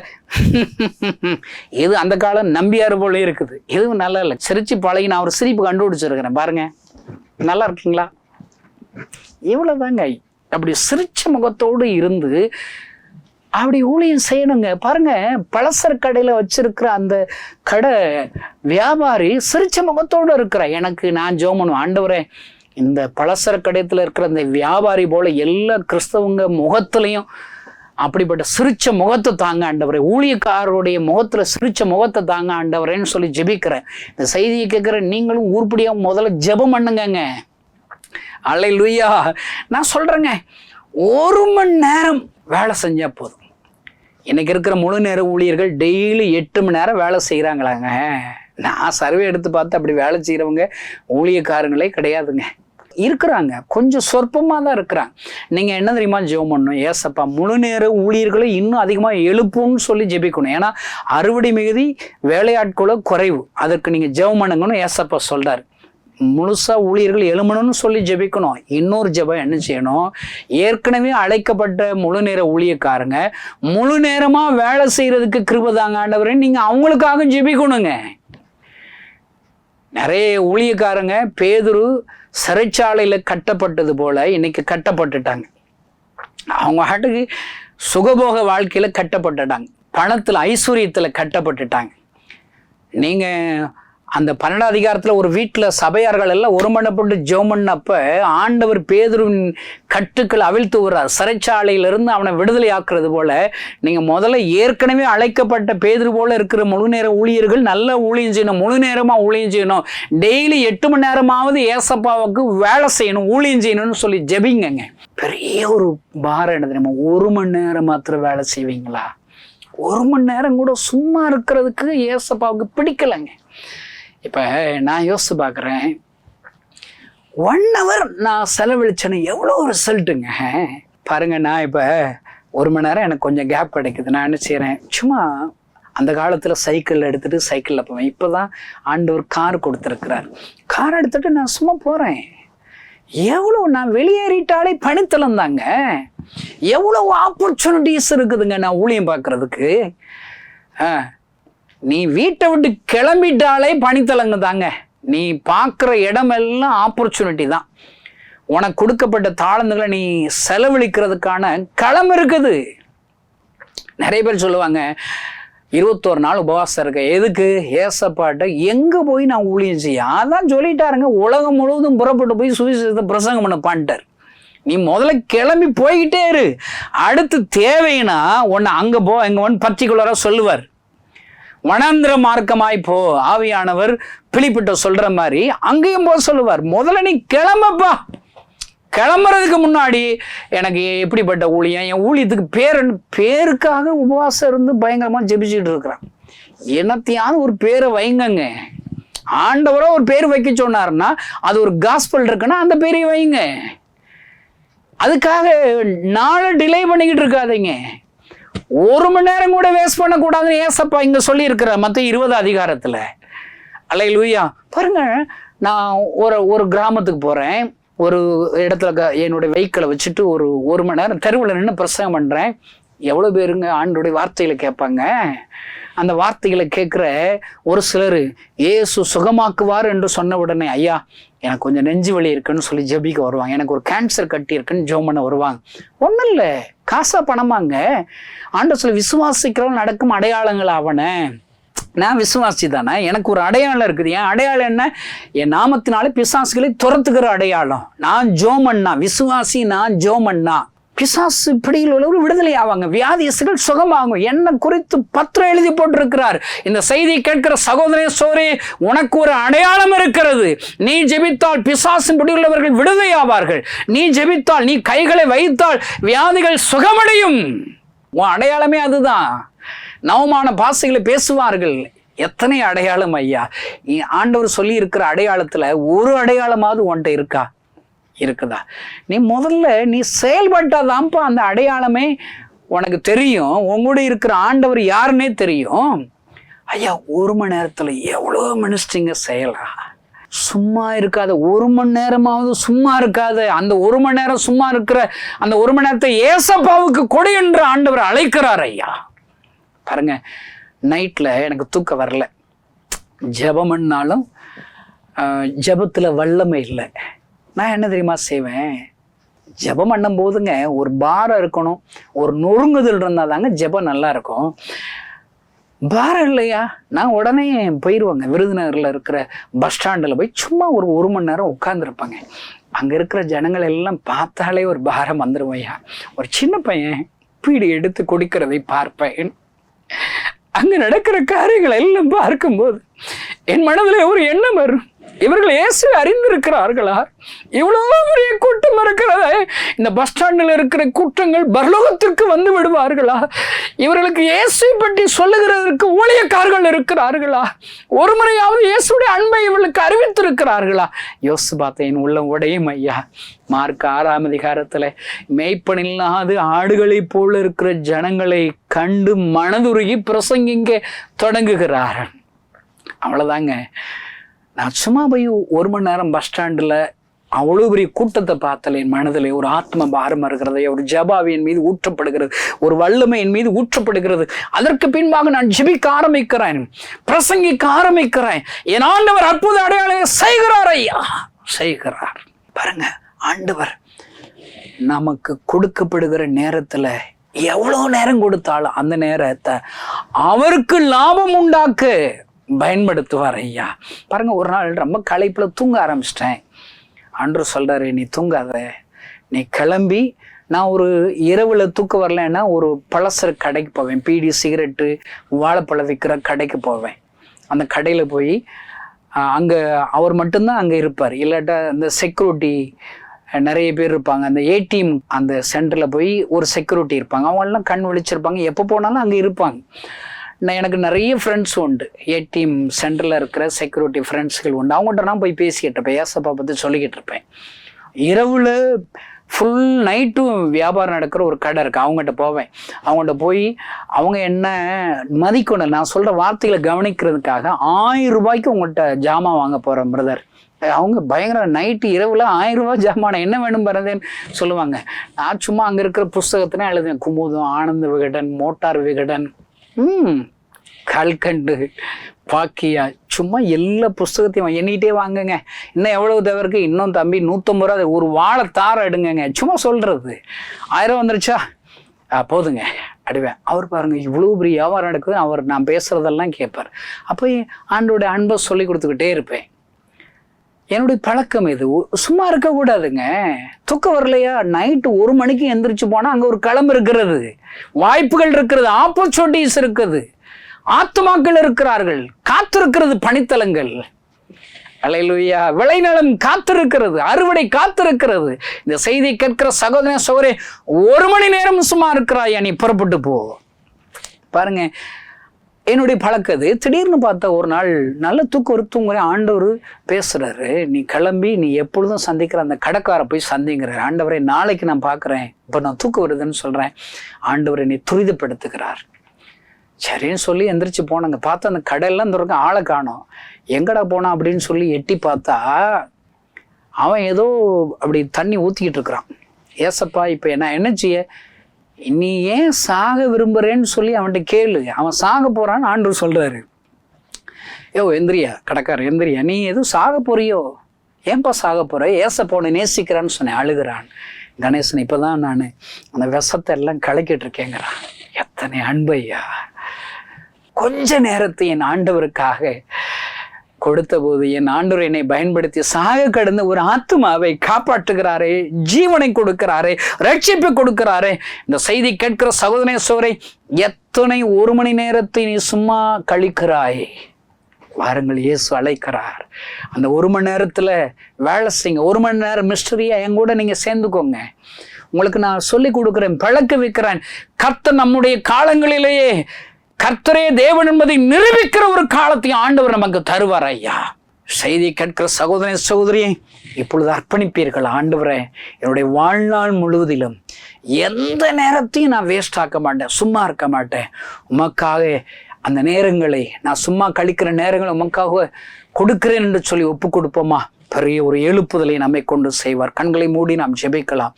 எது அந்த காலம் நம்பியார் போல இருக்குது, எதுவும் நல்லா இல்லை. சிரிச்சு பழகி நான் ஒரு சிரிப்பு கண்டுபிடிச்சிருக்கிறேன் பாருங்க. நல்லா இருக்கீங்களா? இவ்வளவுதாங்க. அப்படி சிரிச்ச முகத்தோடு இருந்து அப்படி ஊழியம் செய்யணுங்க. பாருங்க, பலசர கடையில வச்சிருக்கிற அந்த கடை வியாபாரி சிரிச்ச முகத்தோடு இருக்கிற, எனக்கு நான் ஜெபம் பண்ணுவேன், ஆண்டவரே இந்த பலசர கடையத்துல இருக்கிற அந்த வியாபாரி போல எல்லா கிறிஸ்தவங்க முகத்திலையும் அப்படிப்பட்ட சிரிச்ச முகத்தை தாங்க ஆண்டவரே, ஊழியக்காரருடைய முகத்துல சிரிச்ச முகத்தை தாங்க ஆண்டவரேன்னு சொல்லி ஜெபிக்கிறேன். இந்த செய்தியை கேட்கிற நீங்களும் உருப்படியா முதல்ல ஜெபம் பண்ணுங்க. அல்லேலூயா. நான் சொல்றேங்க, 1 மணி நேரம் வேலை செஞ்சா போதும். இன்னைக்கு இருக்கிற முழு நேர ஊழியர்கள் டெய்லி 8 மணி நேரம் வேலை செய்கிறாங்களாங்க. நான் சர்வே எடுத்து பார்த்து அப்படி வேலை செய்கிறவங்க ஊழியக்காரங்களே கிடையாதுங்க. இருக்கிறாங்க, கொஞ்சம் சொற்பமாக தான் இருக்கிறாங்க. நீங்கள் என்ன தெரியுமா ஜெபம் பண்ணணும்? ஏசப்பா முழு நேர ஊழியர்களை இன்னும் அதிகமாக எழுப்புன்னு சொல்லி ஜெபிக்கணும். ஏன்னா அறுவடை மிகுதி வேலையாட்களோ குறைவு. அதற்கு நீங்கள் ஜெபம் பண்ணுங்கன்னு ஏசப்பா சொல்கிறார். முழுசாக ஊழியர்கள் எழுமணும்னு சொல்லி ஜெபிக்கணும். இன்னொரு ஜெபம் என்ன செய்யணும்? ஏற்கனவே அழைக்கப்பட்ட முழு நேர ஊழியக்காரங்க முழு நேரமாக வேலை செய்கிறதுக்கு கிருபைதாங்க ஆண்டவரே, நீங்கள் அவங்களுக்காக ஜெபிக்கணுங்க. நிறைய ஊழியக்காரங்க பேதுரு சிறைச்சாலையில் கட்டப்பட்டது போல இன்னைக்கு கட்டப்பட்டுட்டாங்க. அவங்க ஆட்டுக்கு சுகபோக வாழ்க்கையில் கட்டப்பட்டுட்டாங்க, பணத்தில் ஐஸ்வர்யத்தில் கட்டப்பட்டுட்டாங்க. நீங்கள் அந்த 12 அதிகாரத்தில் ஒரு வீட்டில் சபையார்கள் எல்லாம் ஒருமனப்பட்டு ஜெபம் பண்ணப்ப ஆண்டவர் பேதுருவின் கட்டுக்கள் அவிழ்த்து விடுறார். சிறைச்சாலையிலிருந்து அவனை விடுதலை ஆக்குறது போல நீங்கள் முதல்ல ஏற்கனவே அழைக்கப்பட்ட பேதுரு போல இருக்கிற முழு நேர ஊழியர்கள் நல்ல ஊழியம் செய்யணும், முழு நேரமாக ஊழியம் செய்யணும், டெய்லி 8 மணி நேரமாவது ஏசப்பாவுக்கு வேலை செய்யணும், ஊழியம் செய்யணும்னு சொல்லி ஜெபிங்கங்க. பெரிய ஒரு பாரம் என்ன தெரியுமா? 1 மணி நேரம் மாத்திரம் வேலை செய்வீங்களா? 1 மணி நேரம் கூட சும்மா இருக்கிறதுக்கு ஏசப்பாவுக்கு பிடிக்கலைங்க. இப்போ நான் யோசிச்சு பார்க்குறேன், 1 hour நான் செலவழிச்சேன்னு எவ்வளோ ரிசல்ட்டுங்க பாருங்க. நான் இப்போ 1 மணி நேரம் எனக்கு கொஞ்சம் கேப் கிடைக்குது. நான் என்ன செய்கிறேன்? சும்மா அந்த காலத்தில் சைக்கிள் எடுத்துகிட்டு சைக்கிளில் போவேன். இப்போ தான் ஆண்டவர் கார் கொடுத்துருக்குறார். கார் எடுத்துகிட்டு நான் சும்மா போகிறேன். எவ்வளோ நான் வெளியேறிட்டாலே பணித்தளம் தாங்க. எவ்வளோ ஆப்பர்ச்சுனிட்டிஸ் இருக்குதுங்க நான் ஊழியம் பார்க்குறதுக்கு. நீ வீட்டை விட்டு கிளம்பிட்டாலே பணித்தலங்க தாங்க. நீ பார்க்குற இடமெல்லாம் ஆப்பர்ச்சுனிட்டி தான். உனக்கு கொடுக்கப்பட்ட தாளந்துகளை நீ செலவழிக்கிறதுக்கான களம் இருக்குது. நிறைய பேர் சொல்லுவாங்க 21 நாள் உபவாசம் இருக்க எதுக்கு? ஏசப்பாட்ட எங்கே போய் நான் ஊழியம் செய்ய? அதான் சொல்லிட்டாருங்க, உலகம் முழுவதும் புறப்பட்டு போய் சுவிசேஷத்தை பிரசங்கம் பண்ண பாண்டார். நீ முதல்ல கிளம்பி போய்கிட்டே இரு. அடுத்து தேவைன்னா உன்னை அங்கே போ, எங்கே ஒன்று பர்டிகுலராக சொல்லுவார். வனாந்திர மார்க்கமாய் போ, ஆவியானவர் பிலிப்பிட்ட சொல்ற மாதிரி அங்கேயும் போக சொல்லுவார். முதல்ல நீ கிளம்பப்பா. கிளம்புறதுக்கு முன்னாடி எனக்கு எப்படிப்பட்ட ஊழியம், என் ஊழியத்துக்கு பேருக்காக உபவாசம் இருந்து பயங்கரமா ஜெபிச்சுட்டு இருக்கிறான். என்னத்தையாவது ஒரு பேரை வைங்கங்க. ஆண்டவரோ ஒரு பேர் வைக்க சொன்னாருன்னா அது ஒரு காஸ்பல் இருக்குன்னா அந்த பேரை வைங்க. அதுக்காக நாளை டிலே பண்ணிக்கிட்டு இருக்காதீங்க. 1 மணி நேரம் கூட வேஸ்ட் பண்ணக்கூடாதுன்னு ஏசப்பா இங்க சொல்லி இருக்கிற மத்திய 20 அதிகாரத்துல. அல்லேலூயா. பாருங்க, நான் ஒரு கிராமத்துக்கு போறேன். ஒரு இடத்துல என்னுடைய வெஹிக்கிளை வச்சுட்டு ஒரு மணி நேரம் தெருவில் நின்று பிரசங்கம் பண்றேன். எவ்வளோ பேருங்க ஆண்டோடைய வார்த்தைகளை கேட்பாங்க. அந்த வார்த்தைகளை கேட்குற ஒரு சிலர் ஏசு சுகமாக்குவார் என்று சொன்ன உடனே, ஐயா எனக்கு கொஞ்சம் நெஞ்சு வலி இருக்குன்னு சொல்லி ஜெபிக்க வருவாங்க. எனக்கு ஒரு கேன்சர் கட்டி இருக்குன்னு ஜெபம் பண்ண வருவாங்க. ஒன்றும் இல்லை, காசா பணமாங்க. ஆண்டவர் சொல்லி விசுவாசிக்கிறவன் நடக்கும் அடையாளங்கள் அவனை. நான் விசுவாசி தானே, எனக்கு ஒரு அடையாளம் இருக்குது. என் அடையாளம் என்ன? என் நாமத்தினாலே பிசாசுகளை துரத்துக்கிற அடையாளம். நான் ஜோமண்ணா விசுவாசி, நான் ஜோமண்ணா. பிசாசு பிடியில் உள்ளவர் விடுதலை ஆவாங்க, வியாதியஸ்தர்கள் சுகமாகும். என்ன குறித்து பத்திரம் எழுதி போட்டிருக்கிறார். இந்த செய்தி கேட்கிற சகோதரே சோரே, உனக்கு ஒரு அடையாளம் இருக்கிறது. நீ ஜெபித்தால் பிசாசின் பிடியில் உள்ளவர்கள் விடுதலை ஆவார்கள். நீ ஜெபித்தால், நீ கைகளை வைத்தால் வியாதிகள் சுகமடையும். உன் அடையாளமே அதுதான். நவமான பாசைகளை பேசுவார்கள். எத்தனை அடையாளம் ஐயா! ஆண்டவர் சொல்லி இருக்கிற அடையாளத்துல ஒரு அடையாளமாவது உன்கிட்ட இருக்கா? இருக்குதா? நீ முதல்ல நீ செயல்பட்டாதான்ப்பா அந்த அடையாளமே உனக்கு தெரியும். உங்களோட இருக்கிற ஆண்டவர் யாருன்னே தெரியும். ஐயா, 1 மணி நேரத்துல எவ்வளோ மினிஸ்ட்ரிங்க செய்யலாம். சும்மா இருக்காத 1 மணி நேரமாவது சும்மா இருக்காத. அந்த 1 மணி நேரம் சும்மா இருக்கிற அந்த 1 மணி நேரத்தை ஏசப்பாவுக்கு கொடு என்று ஆண்டவர் அழைக்கிறார் ஐயா. பாருங்க, நைட்ல எனக்கு தூக்கம் வரல. ஜெபம்னாலும் ஜெபத்துல வல்லமை இல்லை. நான் என்ன தெரியுமா செய்வேன்? ஜெபம் பண்ணும் போதுங்க ஒரு பாரம் இருக்கணும், ஒரு நொறுங்குதல் இருந்தால் தாங்க ஜெபம் நல்லா இருக்கும். பாரம் இல்லையா, நான் உடனே போயிடுவாங்க. விருதுநகரில் இருக்கிற பஸ் ஸ்டாண்டில் போய் சும்மா ஒரு மணி நேரம் உட்காந்துருப்பாங்க. அங்கே இருக்கிற ஜனங்கள் எல்லாம் பார்த்தாலே ஒரு பாரம் வந்துடுவையா. ஒரு சின்ன பையன் பீடி எடுத்து குடிக்கிறதை பார்ப்பேன். அங்கே நடக்கிற காரியங்கள் எல்லாம் பார்க்கும்போது என் மனதில் ஒரு எண்ணம் வரும். இவர்கள் இயேசுவை அறிந்திருக்கிறார்களா? இவ்வளவு பெரிய கூட்டம் இருக்கிறதே, இந்த பஸ் ஸ்டாண்டில் இருக்கிற கூட்டங்கள் பரலோகத்திற்கு வந்து விடுவார்களா? இவர்களுக்கு இயேசுவை பற்றி சொல்லுகிறதற்கு ஊழியக்காரர்கள் இருக்கிறார்களா? ஒரு முறையாவது இயேசுடைய அன்பை இவர்களுக்கு அறிவித்திருக்கிறார்களா? யோசித்து பார்த்தேன், உள்ளம் உடையும் ஐயா. மார்க் 6ஆம் அதிகாரத்தில் மேய்ப்பனில்லாது ஆடுகளை போல இருக்கிற ஜனங்களை கண்டு மனதுருகி பிரசங்கிங்க தொடங்குகிறார். அவ்வளோதாங்க. நான் சும்மா போய் 1 மணி நேரம் பஸ் ஸ்டாண்டில் அவ்வளோ பெரிய கூட்டத்தை பார்த்தல, என் மனதில் ஒரு ஆத்ம பாரம் இருக்கிறது, ஒரு ஜபாவி என் மீது ஊற்றப்படுகிறது, ஒரு வல்லமை என் மீது ஊற்றப்படுகிறது. அதற்கு பின்பாக நான் ஜெபிக்க ஆரம்பிக்கிறேன், பிரசங்கிக்க ஆரம்பிக்கிறேன். என் ஆண்டவர் அற்புத அடையாளங்களை செய்கிறார் ஐயா, செய்கிறார். பாருங்க, ஆண்டவர் நமக்கு கொடுக்கப்படுகிற நேரத்தில் எவ்வளோ நேரம் கொடுத்தாலும் அந்த நேரத்தை அவருக்கு லாபம் உண்டாக்க பயன்படுத்துவார் ஐயா. பாருங்க, ஒரு நாள் ரொம்ப களைப்பில் தூங்க ஆரம்பிச்சிட்டேன். ஆண்டவர் சொல்றாரு, நீ தூங்காத, நீ கிளம்பி, நான் ஒரு இரவுல தூக்கம் வரலன்னா ஒரு பலசர கடைக்கு போவேன், பீடி சிகரெட்டு வாழைப்பழம் விற்கிற கடைக்கு போவேன். அந்த கடையில் போய் அங்கே அவர் மட்டும்தான் அங்கே இருப்பார், இல்லாட்டா அந்த செக்யூரிட்டி நிறைய பேர் இருப்பாங்க. அந்த ஏடிஎம் அந்த சென்டரில் போய் ஒரு செக்யூரிட்டி இருப்பாங்க, அவங்கெல்லாம் கண் விழிச்சிருப்பாங்க, எப்போ போனாலும் அங்கே இருப்பாங்க. எனக்கு நிறைய ஃப்ரெண்ட்ஸ் உண்டு, ஏடிஎம் சென்டரில் இருக்கிற செக்யூரிட்டி ஃப்ரெண்ட்ஸ்கள் உண்டு. அவங்கள்ட்ட நான் போய் பேசிக்கிட்டு இருப்பேன், ஏசப்பா பற்றி சொல்லிக்கிட்டு இருப்பேன். இரவில் ஃபுல் நைட்டும் வியாபாரம் நடக்கிற ஒரு கடை இருக்குது, அவங்ககிட்ட போவேன். அவங்கள்ட்ட போய் அவங்க என்ன மதிக்கணும், நான் சொல்கிற வார்த்தைகளை கவனிக்கிறதுக்காக 1000 ரூபாய்க்கு உங்கள்கிட்ட ஜாமான் வாங்க போகிறேன் பிரதர். அவங்க பயங்கர நைட்டு இரவில் 1000 ரூபாய் ஜாமான் என்ன வேணும் பிறந்தேன்னு சொல்லுவாங்க. நான் சும்மா அங்கே இருக்கிற புஸ்தகத்தினே எழுதுவேன், குமுதம், ஆனந்த விகடன், மோட்டார் விகடன், கல்கண்டு, பாக்கியா, சும்மா எல்லா புஸ்தகத்தையும் எண்ணிகிட்டே வாங்குங்க. இன்னும் எவ்வளவு தவிர்க்கு, இன்னும் தம்பி 150 ரூபா ஒரு வாழை தார எடுங்கங்க, சும்மா சொல்கிறது. 1000 வந்துருச்சா போதுங்க அடிவேன். அவர் பாருங்க இவ்வளோ பெரிய வியாபாரம் நடக்குது, அவர் நான் பேசுகிறதெல்லாம் கேட்பார். அப்போ ஆண்டோடைய அன்பை சொல்லி கொடுத்துக்கிட்டே இருப்பேன். என்னுடைய பழக்கம் இது. சும்மா இருக்கக்கூடாதுங்க. தூக்கம் வரலையா, நைட்டு 1 மணிக்கு எந்திரிச்சு போனால் அங்கே ஒரு களம் இருக்கிறது, வாய்ப்புகள் இருக்கிறது, ஆப்பர்ச்சுனிட்டிஸ் இருக்குது, ஆத்துமாக்கள் இருக்கிறார்கள், காத்திருக்கிறது பணித்தலங்கள். அல்லேலூயா. விளைநிலம் காத்திருக்கிறது, அறுவடை காத்திருக்கிறது. இந்த செய்தி கேட்கிற சகோதர சகோதரே, 1 மணி நேரம் சும்மா இருக்கிறாயா, நீ புறப்பட்டு போ. பாருங்க, என்னுடைய பழக்கது. திடீர்னு பார்த்தா ஒரு நாள் நல்ல தூங்குற ஆண்டவர் பேசுறாரு, நீ கிளம்பி நீ எப்பொழுதும் சந்திக்கிற அந்த கடைக்காரை போய் சந்திங்கிறார். ஆண்டவரை நாளைக்கு நான் பார்க்குறேன், இப்போ நான் தூக்கம் வருதுன்னு சொல்கிறேன். ஆண்டவரை நீ துரிதப்படுத்துகிறார். சரின்னு சொல்லி எந்திரிச்சு போனாங்க. பார்த்தா அந்த கடையெல்லாம் திறக்க, ஆளை காணோம். எங்கடா போனான் அப்படின்னு சொல்லி எட்டி பார்த்தா அவன் ஏதோ அப்படி தண்ணி ஊற்றிக்கிட்டு இருக்கிறான். ஏசப்பா இப்போ என்ன செய்ய, நீ ஏன் சாக விரும்புகிறேன்னு சொல்லி அவன்கிட்ட கேளு, அவன் சாக போகிறான்னு ஆண்டவர் சொல்கிறாரு. எந்திரியா கடைக்கார, எந்திரியா, நீ எதுவும் சாக போறியோ, ஏன்பா சாக போகிற, ஏசப்பா உன்னை நேசிக்கிறான்னு சொன்னேன். அழுகிறான். கணேசன், இப்போ தான் நான் அந்த விஷத்தை எல்லாம் கலக்கிட்டு இருக்கேங்கிறான். எத்தனை அன்பையா, கொஞ்ச நேரத்தை என் ஆண்டவருக்காக கொடுத்த போது என் ஆண்டவர் என்னை பயன்படுத்தி சாக கடந்த ஒரு ஆத்மாவை காப்பாற்றுகிறாரே, ஜீவனை கொடுக்கிறாரே, ரட்சிப்பை கொடுக்கிறாரே. இந்த செய்தி கேட்கிற சகோதரனே சோரை, எத்தனை 1 மணி நேரத்தை நீ சும்மா கழிக்கிறாய். வாருங்கள், இயேசு அழைக்கிறார். அந்த 1 மணி நேரத்தில் வேலை செய்யுங்க. 1 மணி நேரம் மிஸ்டரியா என் கூட நீங்கள் சேர்ந்துக்கோங்க. உங்களுக்கு நான் சொல்லி கொடுக்குறேன், பழக்க வைக்கிறேன். கர்த்தர் நம்முடைய காலங்களிலேயே கர்த்தரே தேவன் என்பதை நிரூபிக்கிற ஒரு காலத்தை ஆண்டவர் நமக்கு தருவார் ஐயா. செய்தி கேட்கிற சகோதர சகோதரியை இப்பொழுது அர்ப்பணிப்பீர்கள். ஆண்டவரே, என்னுடைய வாழ்நாள் முழுவதிலும் எந்த நேரத்தையும் நான் வேஸ்ட் ஆக்க மாட்டேன், சும்மா இருக்க மாட்டேன். உமக்காக அந்த நேரங்களை, நான் சும்மா கழிக்கிற நேரங்களை உமக்காக கொடுக்கிறேன் என்று சொல்லி ஒப்பு கொடுப்போமா? பெரிய ஒரு எழுப்புதலை நம்மை கொண்டு செய்வார். கண்களை மூடி நாம் ஜெபிக்கலாம்.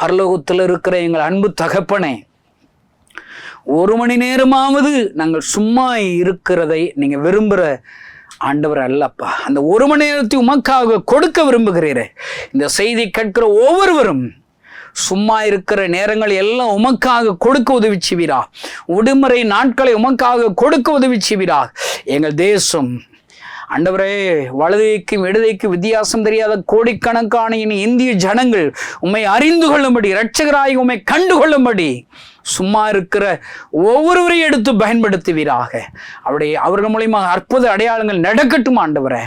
பரலோகத்தில் இருக்கிற எங்கள் அன்பு தகப்பனே, 1 மணி நேரமாவது நாங்கள் சும்மா இருக்கிறதை நீங்க விரும்புகிற ஆண்டவர் அல்லப்பா. அந்த 1 மணி நேரத்தை உமக்காக கொடுக்க விரும்புகிறீரே. இந்த செய்தி கேட்கிற ஒவ்வொருவரும் சும்மா இருக்கிற நேரங்கள் எல்லாம் உமக்காக கொடுக்க உதவி செய்வீரா. விடுமுறை நாட்களை உமக்காக கொடுக்க உதவி செய்வீரா. எங்கள் தேசம் ஆண்டவரே, வலதைக்கும் இடதைக்கும் வித்தியாசம் தெரியாத கோடிக்கணக்கான இந்திய ஜனங்கள் உம்மை அறிந்து கொள்ளும்படி, இரட்சகராய் உம்மை கண்டு கொள்ளும்படி சும்மா இருக்கிற ஒவ்வொருவரையும் எடுத்து பயன்படுத்துவீராக. அவர்கள் மூலியமாக அற்புத அடையாளங்கள் நடக்கட்டும் ஆண்டவரே.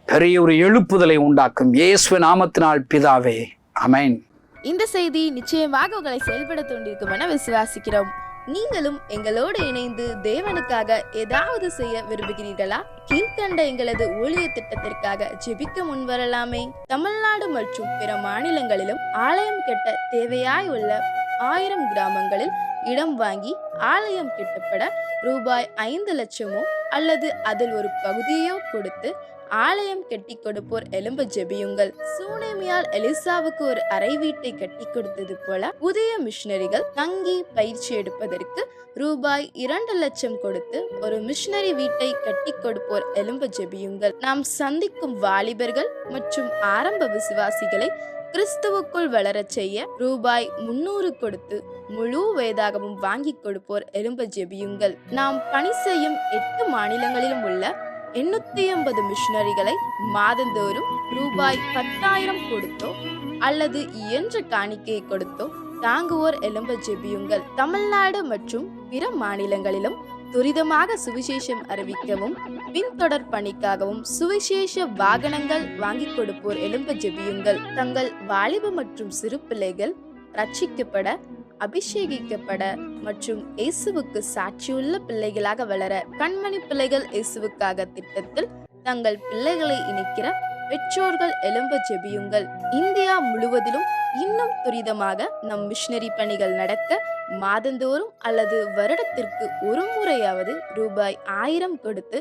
பெரிய ஒரு எழுப்புதலை உண்டாக்கும். இயேசு நாமத்தினால் பிதாவே, ஆமென். இந்த செய்தி நிச்சயமாக உங்களை செயல்பட தூண்டிருக்கும் என விசுவாசிக்கிறோம். நீங்களும் எங்களோடு இணைந்து தேவனுக்காக ஏதாவது செய்ய விரும்புகிறீர்களா? கீழ்கண்ட எங்களது ஊழிய திட்டத்திற்காக ஜெபிக்க முன்வரலாமே. தமிழ்நாடு மற்றும் பிற மாநிலங்களிலும் ஆலயம் கட்ட தேவையாய் உள்ள 1000 கிராமங்களில் இடம் வாங்கி ஆலயம் கட்டப்பட ரூபாய் 5 லட்சமோ அல்லது அதில் ஒரு பகுதியோ கொடுத்து ஆலயம் கட்டி கொடுப்போர் எழும்ப ஜெபியுங்கள். சூனேமியால் எலிசாவுக்கு ஒரு அறை வீட்டை கட்டி கொடுத்தது போல புதிய மிஷனரிகள் தங்கி பயிற்சி எடுப்பதற்கு ரூபாய் 2 லட்சம் கொடுத்து ஒரு மிஷனரி வீட்டை கட்டி கொடுப்போர் எழும்ப ஜெபியுங்கள். நாம் சந்திக்கும் வாலிபர்கள் மற்றும் ஆரம்ப விசுவாசிகளை கிறிஸ்துவுக்குள் வளரச் செய்ய ரூபாய் 300 கொடுத்து முழு வேதாகமும் வாங்கி கொடுப்போர் எழும்ப ஜெபியுங்கள். நாம் பணி செய்யும் 8 மாநிலங்களிலும் உள்ள 880 மிஷனரிகளை மாதந்தோறும் ரூபாய் 10,000 கொடுத்தோ அல்லது இயன்ற காணிக்கையை கொடுத்தோ தாங்குவோர் எழும்ப ஜெபியுங்கள். தமிழ்நாடு மற்றும் பிற மாநிலங்களிலும் துரிதமாக சுவிசேஷம் அறிவிக்கவும் பின்தொடர் பணிக்காகவும் சுவிசேஷ வாகனங்கள் வாங்கி கொடுப்போர் எழும்ப ஜெபியுங்கள். தங்கள் வாலிப மற்றும் சிறு பிள்ளைகள் ரட்சிக்கப்பட, அபிஷேகிக்கப்பட மற்றும் இயேசுவுக்கு சாட்சியுள்ள பிள்ளைகளாக வளர கண்மணி பிள்ளைகள் இயேசுவுக்காக திட்டத்தில் தங்கள் பிள்ளைகளை இணைக்கிற பெற்றோர்கள் எழும்ப ஜெபியுங்கள். இந்தியா முழுவதிலும் இன்னும் துரிதமாக நம் மிஷனரி பணிகள் நடக்க மாதந்தோறும் அல்லது வருடத்திற்கு ஒரு முறையாவது ரூபாய் 1000 கொடுத்து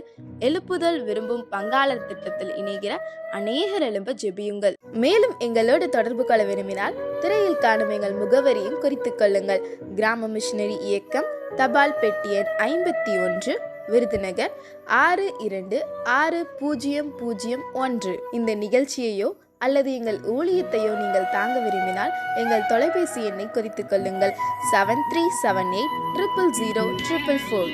எழுப்புதல் விரும்பும் பங்காளர் திட்டத்தில் இணைகிற அநேகர் எழும்ப ஜெபியுங்கள். மேலும் எங்களோடு தொடர்பு கொள்ள விரும்பினால் திரையில் காணும் எங்கள் முகவரியும் குறித்துக் கொள்ளுங்கள். கிராம மிஷனரி இயக்கம், தபால் பெட்டி எண் 51, விருதுநகர் 626001. இந்த நிகழ்ச்சியையோ அல்லது எங்கள் ஊழியத்தையோ நீங்கள் தாங்க விரும்பினால் எங்கள் தொலைபேசி எண்ணை குறித்துக் கொள்ளுங்கள். 7378000444.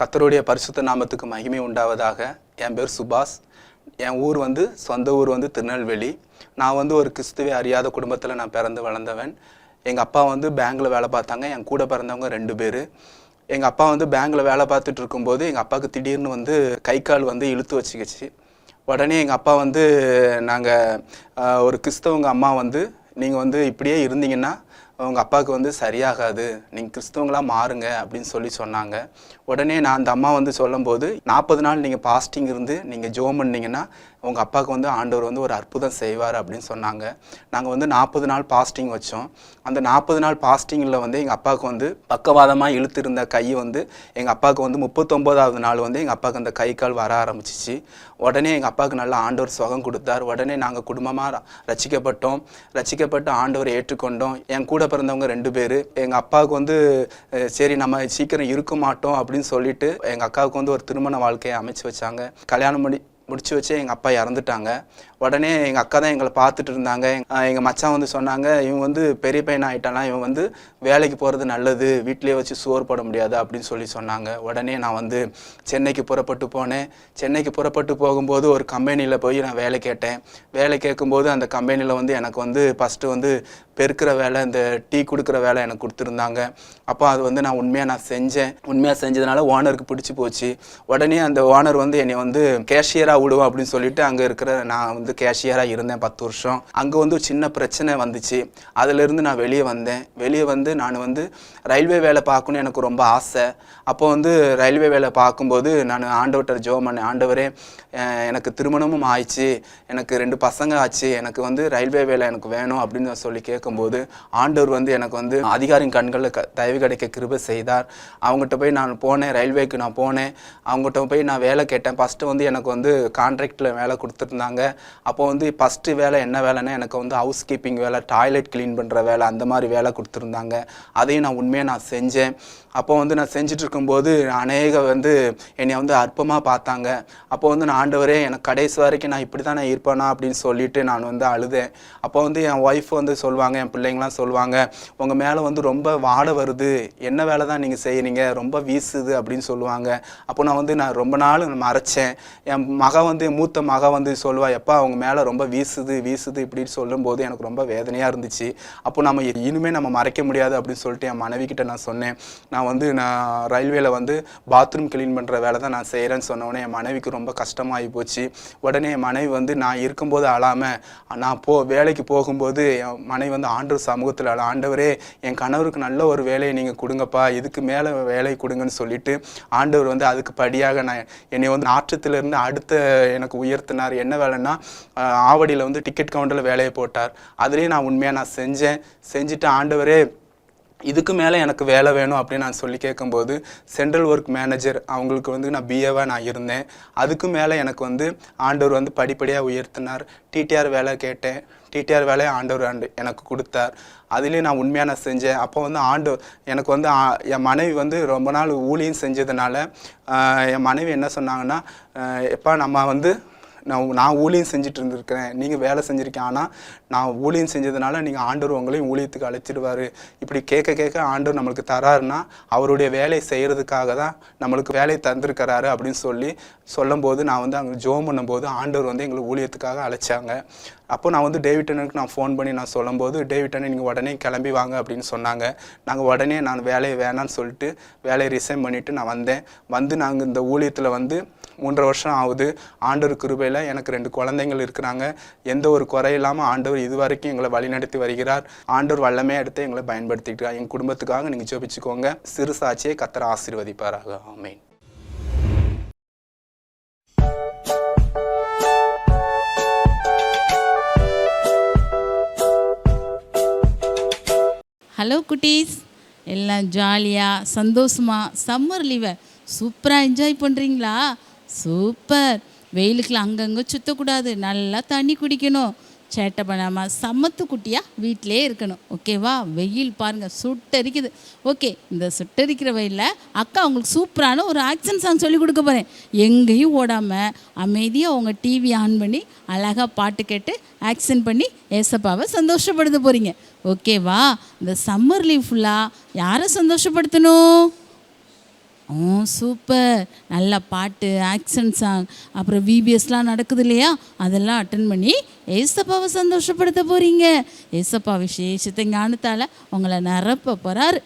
கர்த்தருடைய பரிசுத்த நாமத்துக்கு மகிமை உண்டாவதாக. என் பேர் சுபாஷ். என் ஊர் சொந்த ஊர் திருநெல்வேலி. நான் ஒரு கிறிஸ்துவை அறியாத குடும்பத்தில் நான் பிறந்து வளர்ந்தவன். எங்கள் அப்பா பேங்கில் வேலை பார்த்தாங்க. என் கூட பிறந்தவங்க 2 பேர். எங்கள் அப்பா பேங்கில் வேலை பார்த்துட்டு இருக்கும்போது எங்கள் அப்பாவுக்கு திடீர்னு கை கால் இழுத்து வச்சுக்கிச்சு. உடனே எங்கள் அப்பா நாங்கள் ஒரு கிறிஸ்தவங்க அம்மா நீங்கள் இப்படியே இருந்தீங்கன்னா உங்கள் அப்பாவுக்கு சரியாகாது, நீங்கள் கிறிஸ்தவங்களாக மாறுங்க அப்படின்னு சொன்னாங்க. உடனே நான் அந்த அம்மா சொல்லும்போது 40 நாள் நீங்கள் பாஸ்டிங் இருந்து நீங்கள் ஜெபம் பண்ணிங்கன்னா உங்கள் அப்பாவுக்கு ஆண்டவர் ஒரு அற்புதம் செய்வார் அப்படின்னு சொன்னாங்க. நாங்கள் 40 நாள் பாஸ்டிங் வச்சோம். அந்த 40 நாள் பாஸ்டிங்கில் எங்கள் அப்பாவுக்கு பக்கவாதமாக இழுத்திருந்த கை எங்கள் அப்பாவுக்கு 39வது நாள் எங்கள் அப்பாவுக்கு அந்த கை கால் வர ஆரம்பிச்சிச்சு. உடனே எங்கள் அப்பாவுக்கு நல்லா ஆண்டவர் சுகம் கொடுத்தார். உடனே நாங்கள் குடும்பமாக ரட்சிக்கப்பட்டு ஆண்டவரை ஏற்றுக்கொண்டோம். என் கூட பிறந்தவங்க 2 பேர். எங்கள் அப்பாவுக்கு சரி நம்ம சீக்கிரம் இருக்க மாட்டோம் அப்படின்னு சொல்லிட்டு எங்கள் அக்காவுக்கு ஒரு திருமண வாழ்க்கையை அமைச்சு வச்சாங்க. கல்யாணம் முடிச்சு வச்சு எங்கள் அப்பா இறந்துட்டாங்க. உடனே எங்கள் அக்கா தான் எங்களை பார்த்துட்டு இருந்தாங்க. எங்கள் மச்சான் சொன்னாங்க, இவன் பெரிய பையன் ஆகிட்டானா, இவன் வேலைக்கு போகிறது நல்லது, வீட்டிலே வச்சு சோறு போட முடியாது அப்படின்னு சொன்னாங்க. உடனே நான் சென்னைக்கு புறப்பட்டு போனேன். சென்னைக்கு புறப்பட்டு போகும்போது ஒரு கம்பெனியில் போய் நான் வேலை கேட்டேன். வேலை கேட்கும்போது அந்த கம்பெனியில் எனக்கு ஃபஸ்ட்டு பெருக்கிற வேலை, இந்த டீ கொடுக்குற வேலை எனக்கு கொடுத்துருந்தாங்க. அப்போ அது நான் உண்மையாக செஞ்சேன். உண்மையாக செஞ்சதுனால ஓனருக்கு பிடிச்சி போச்சு. உடனே அந்த ஓனர் என்னை கேஷியராக விடுவோம் அப்படின்னு சொல்லிட்டு அங்கே இருக்கிற நான் கேஷியராக இருந்தேன் 10 வருஷம். அங்கே ஒரு சின்ன பிரச்சனை வந்துச்சு. அதிலிருந்து நான் வெளியே வந்தேன். நான் ரயில்வே வேலை பார்க்கணுன்னு எனக்கு ரொம்ப ஆசை. அப்போ ரயில்வே வேலை பார்க்கும்போது நான் ஆண்டவர்கிட்ட ஜெபம் பண்ணேன். ஆண்டவரே, எனக்கு திருமணமும் ஆயிடுச்சு, எனக்கு 2 பசங்க ஆச்சு, எனக்கு ரயில்வே வேலை எனக்கு வேணும் அப்படின்னு சொல்லி கேட்கும்போது ஆண்டவர் எனக்கு அதிகாரின் கண்களில் தயவு கிடைக்க கிருபை செய்தார். அவங்ககிட்ட போய் நான் போனேன். ரயில்வேக்கு நான் போனேன். அவங்ககிட்ட போய் நான் வேலை கேட்டேன். ஃபஸ்ட்டு எனக்கு கான்ட்ராக்டில் வேலை கொடுத்துருந்தாங்க. அப்போ ஃபஸ்ட்டு வேலை என்ன வேலைன்னா எனக்கு ஹவுஸ் கீப்பிங் வேலை, டாய்லெட் க்ளீன் பண்ணுற வேலை, அந்த மாதிரி வேலை கொடுத்துருந்தாங்க. அதையும் நான் உண்மையாக செஞ்சேன். அப்போ நான் செஞ்சுட்டு இருக்கும்போது அநேக என்னை அற்பமாக பார்த்தாங்க. அப்போ நான் ஆண்டவரே, எனக்கு கடைசி வரைக்கும் நான் இப்படி தான் நான் இருப்பேனா அப்படின்னு சொல்லிட்டு நான் அழுதேன். அப்போ என் ஒய்ஃப் சொல்லுவாங்க, என் பிள்ளைங்களாம் சொல்லுவாங்க, உங்கள் மேலே ரொம்ப வாடை வருது, என்ன வேலை தான் நீங்கள் செய்கிறீங்க, ரொம்ப வீசுது அப்படின்னு சொல்லுவாங்க. அப்போ நான் ரொம்ப நாள் மறைச்சேன். என் வந்து மூத்த மக வந்து சொல்லுவா, எப்பா அவங்க மேலே ரொம்ப வீசுது இப்படின்னு சொல்லும்போது எனக்கு ரொம்ப வேதனையாக இருந்துச்சு. அப்போ நம்ம இனிமேல் நம்ம மறைக்க முடியாது அப்படின்னு சொல்லிட்டு என் மனைவிக்கிட்ட நான் சொன்னேன். நான் ரயில்வேல பாத்ரூம் கிளீன் பண்ணுற வேலை தான் நான் செய்கிறேன்னு சொன்னோடனே என் மனைவிக்கு ரொம்ப கஷ்டமாகி போச்சு. உடனே என் மனைவி நான் இருக்கும்போது அழாமல் நான் வேலைக்கு போகும்போது என் மனைவி ஆண்டவர் சமூகத்தில் ஆண்டவரே என் கணவருக்கு நல்ல ஒரு வேலையை நீங்கள் கொடுங்கப்பா, இதுக்கு மேலே வேலை கொடுங்கன்னு சொல்லிட்டு ஆண்டவர் அதுக்கு படியாக என்னை நாற்றத்திலிருந்து அடுத்த எனக்கு உயர்த்தினார். என்ன வேலைன்னா ஆவடியில் டிக்கெட் கவுண்டரில் வேலையை போட்டார். அதுலேயும் நான் உண்மையாக செஞ்சுட்டு ஆண்டவரே இதுக்கு மேலே எனக்கு வேலை வேணும் அப்படின்னு நான் சொல்லி கேட்கும்போது சென்ட்ரல் ஒர்க் மேனேஜர் அவங்களுக்கு நான் பிஏவாக நான் இருந்தேன். அதுக்கு மேலே எனக்கு ஆண்டவர் படிப்படியாக உயர்த்தினார். டிடிஆர் வேலை கேட்டேன். டிடிஆர் வேலையை ஆண்டவர் எனக்கு கொடுத்தார். அதுலேயும் நான் உண்மையாக செஞ்சேன். அப்போ ஆண்டவர் எனக்கு என் மனைவி ரொம்ப நாள் ஊழியம் செஞ்சதுனால என் மனைவி என்ன சொன்னாங்கன்னா, எப்பா நம்ம நான் ஊழியம் செஞ்சுட்டு இருந்திருக்கிறேன், நீங்கள் வேலை செஞ்சுருக்கேன், ஆனால் நான் ஊழியம் செஞ்சதுனால நீங்கள் ஆண்டவர் உங்களையும் ஊழியத்துக்கு அழைச்சிடுவார். இப்படி கேட்க ஆண்டவர் நம்மளுக்கு தராருன்னா அவருடைய வேலையை செய்கிறதுக்காக தான் நம்மளுக்கு வேலையை தந்திருக்கிறாரு அப்படின்னு சொல்லும்போது நான் அங்கே ஜோம் பண்ணும்போது ஆண்டவர் எங்களை ஊழியத்துக்காக அழைச்சாங்க. அப்போ நான் டேவிட்டனுக்கு நான் ஃபோன் பண்ணி நான் சொல்லும்போது, டேவிட்டனை நீங்கள் உடனே கிளம்பி வாங்க அப்படின்னு சொன்னாங்க. நாங்கள் உடனே நான் வேலையை வேணான்னு சொல்லிட்டு வேலையை ரிசைன் பண்ணிவிட்டு நான் வந்தேன். நாங்கள் இந்த ஊழியத்தில் 3 வருஷம் ஆகுது. ஆண்டவர் கிருபையில் எனக்கு 2 குழந்தைங்கள் இருக்கிறாங்க. எந்த ஒரு குறையில்லாமல் ஆண்டவர் இதுவரைக்கும் எங்களை வழிநடத்தி வருகிறார். ஆண்டவர் வல்லமையாக எடுத்து எங்களை பயன்படுத்திக்கிறார். எங்கள் குடும்பத்துக்காக நீங்கள் ஜெபிச்சுக்கோங்க. சிறு சாட்சியை கர்த்தர் ஆசீர்வதிப்பாராக. ஆமென். ஹலோ குட்டீஸ், எல்லாம் ஜாலியாக சந்தோஷமாக சம்மர் லீவை சூப்பராக என்ஜாய் பண்ணுறீங்களா? சூப்பர். வெயிலுக்குலாம் அங்கங்கே சுற்றக்கூடாது, நல்லா தண்ணி குடிக்கணும், சேட்டை பண்ணாமல் சமத்து குட்டியாக வீட்டிலே இருக்கணும். ஓகேவா? வெயில் பாருங்கள் சுட்டரிக்குது. ஓகே, இந்த சுட்டரிக்கிற வெயிலில் அக்கா உங்களுக்கு சூப்பரான ஒரு ஆக்ஷன் சாங் சொல்லி கொடுக்க போகிறேன். எங்கேயும் ஓடாமல் அமைதியாக உங்கள் டிவி ஆன் பண்ணி அழகாக பாட்டு கேட்டு ஆக்ஷன் பண்ணி ஏசப்பாவை சந்தோஷப்படுத்த போகிறீங்க. ஓகேவா? இந்த சம்மர் லீவ் ஃபுல்லாக யாரை சந்தோஷப்படுத்தணும்? சூப்பர். நல்ல பாட்டு, ஆக்ஷன் சாங், அப்புறம் விபிஎஸ்லாம் நடக்குது இல்லையா, அதெல்லாம் அட்டன் பண்ணி ஏசப்பாவை சந்தோஷப்படுத்த போகிறீங்க. ஏசப்பா விசேஷத்தை ஞானத்தால் உங்களை நிரப்ப போகிறாரு.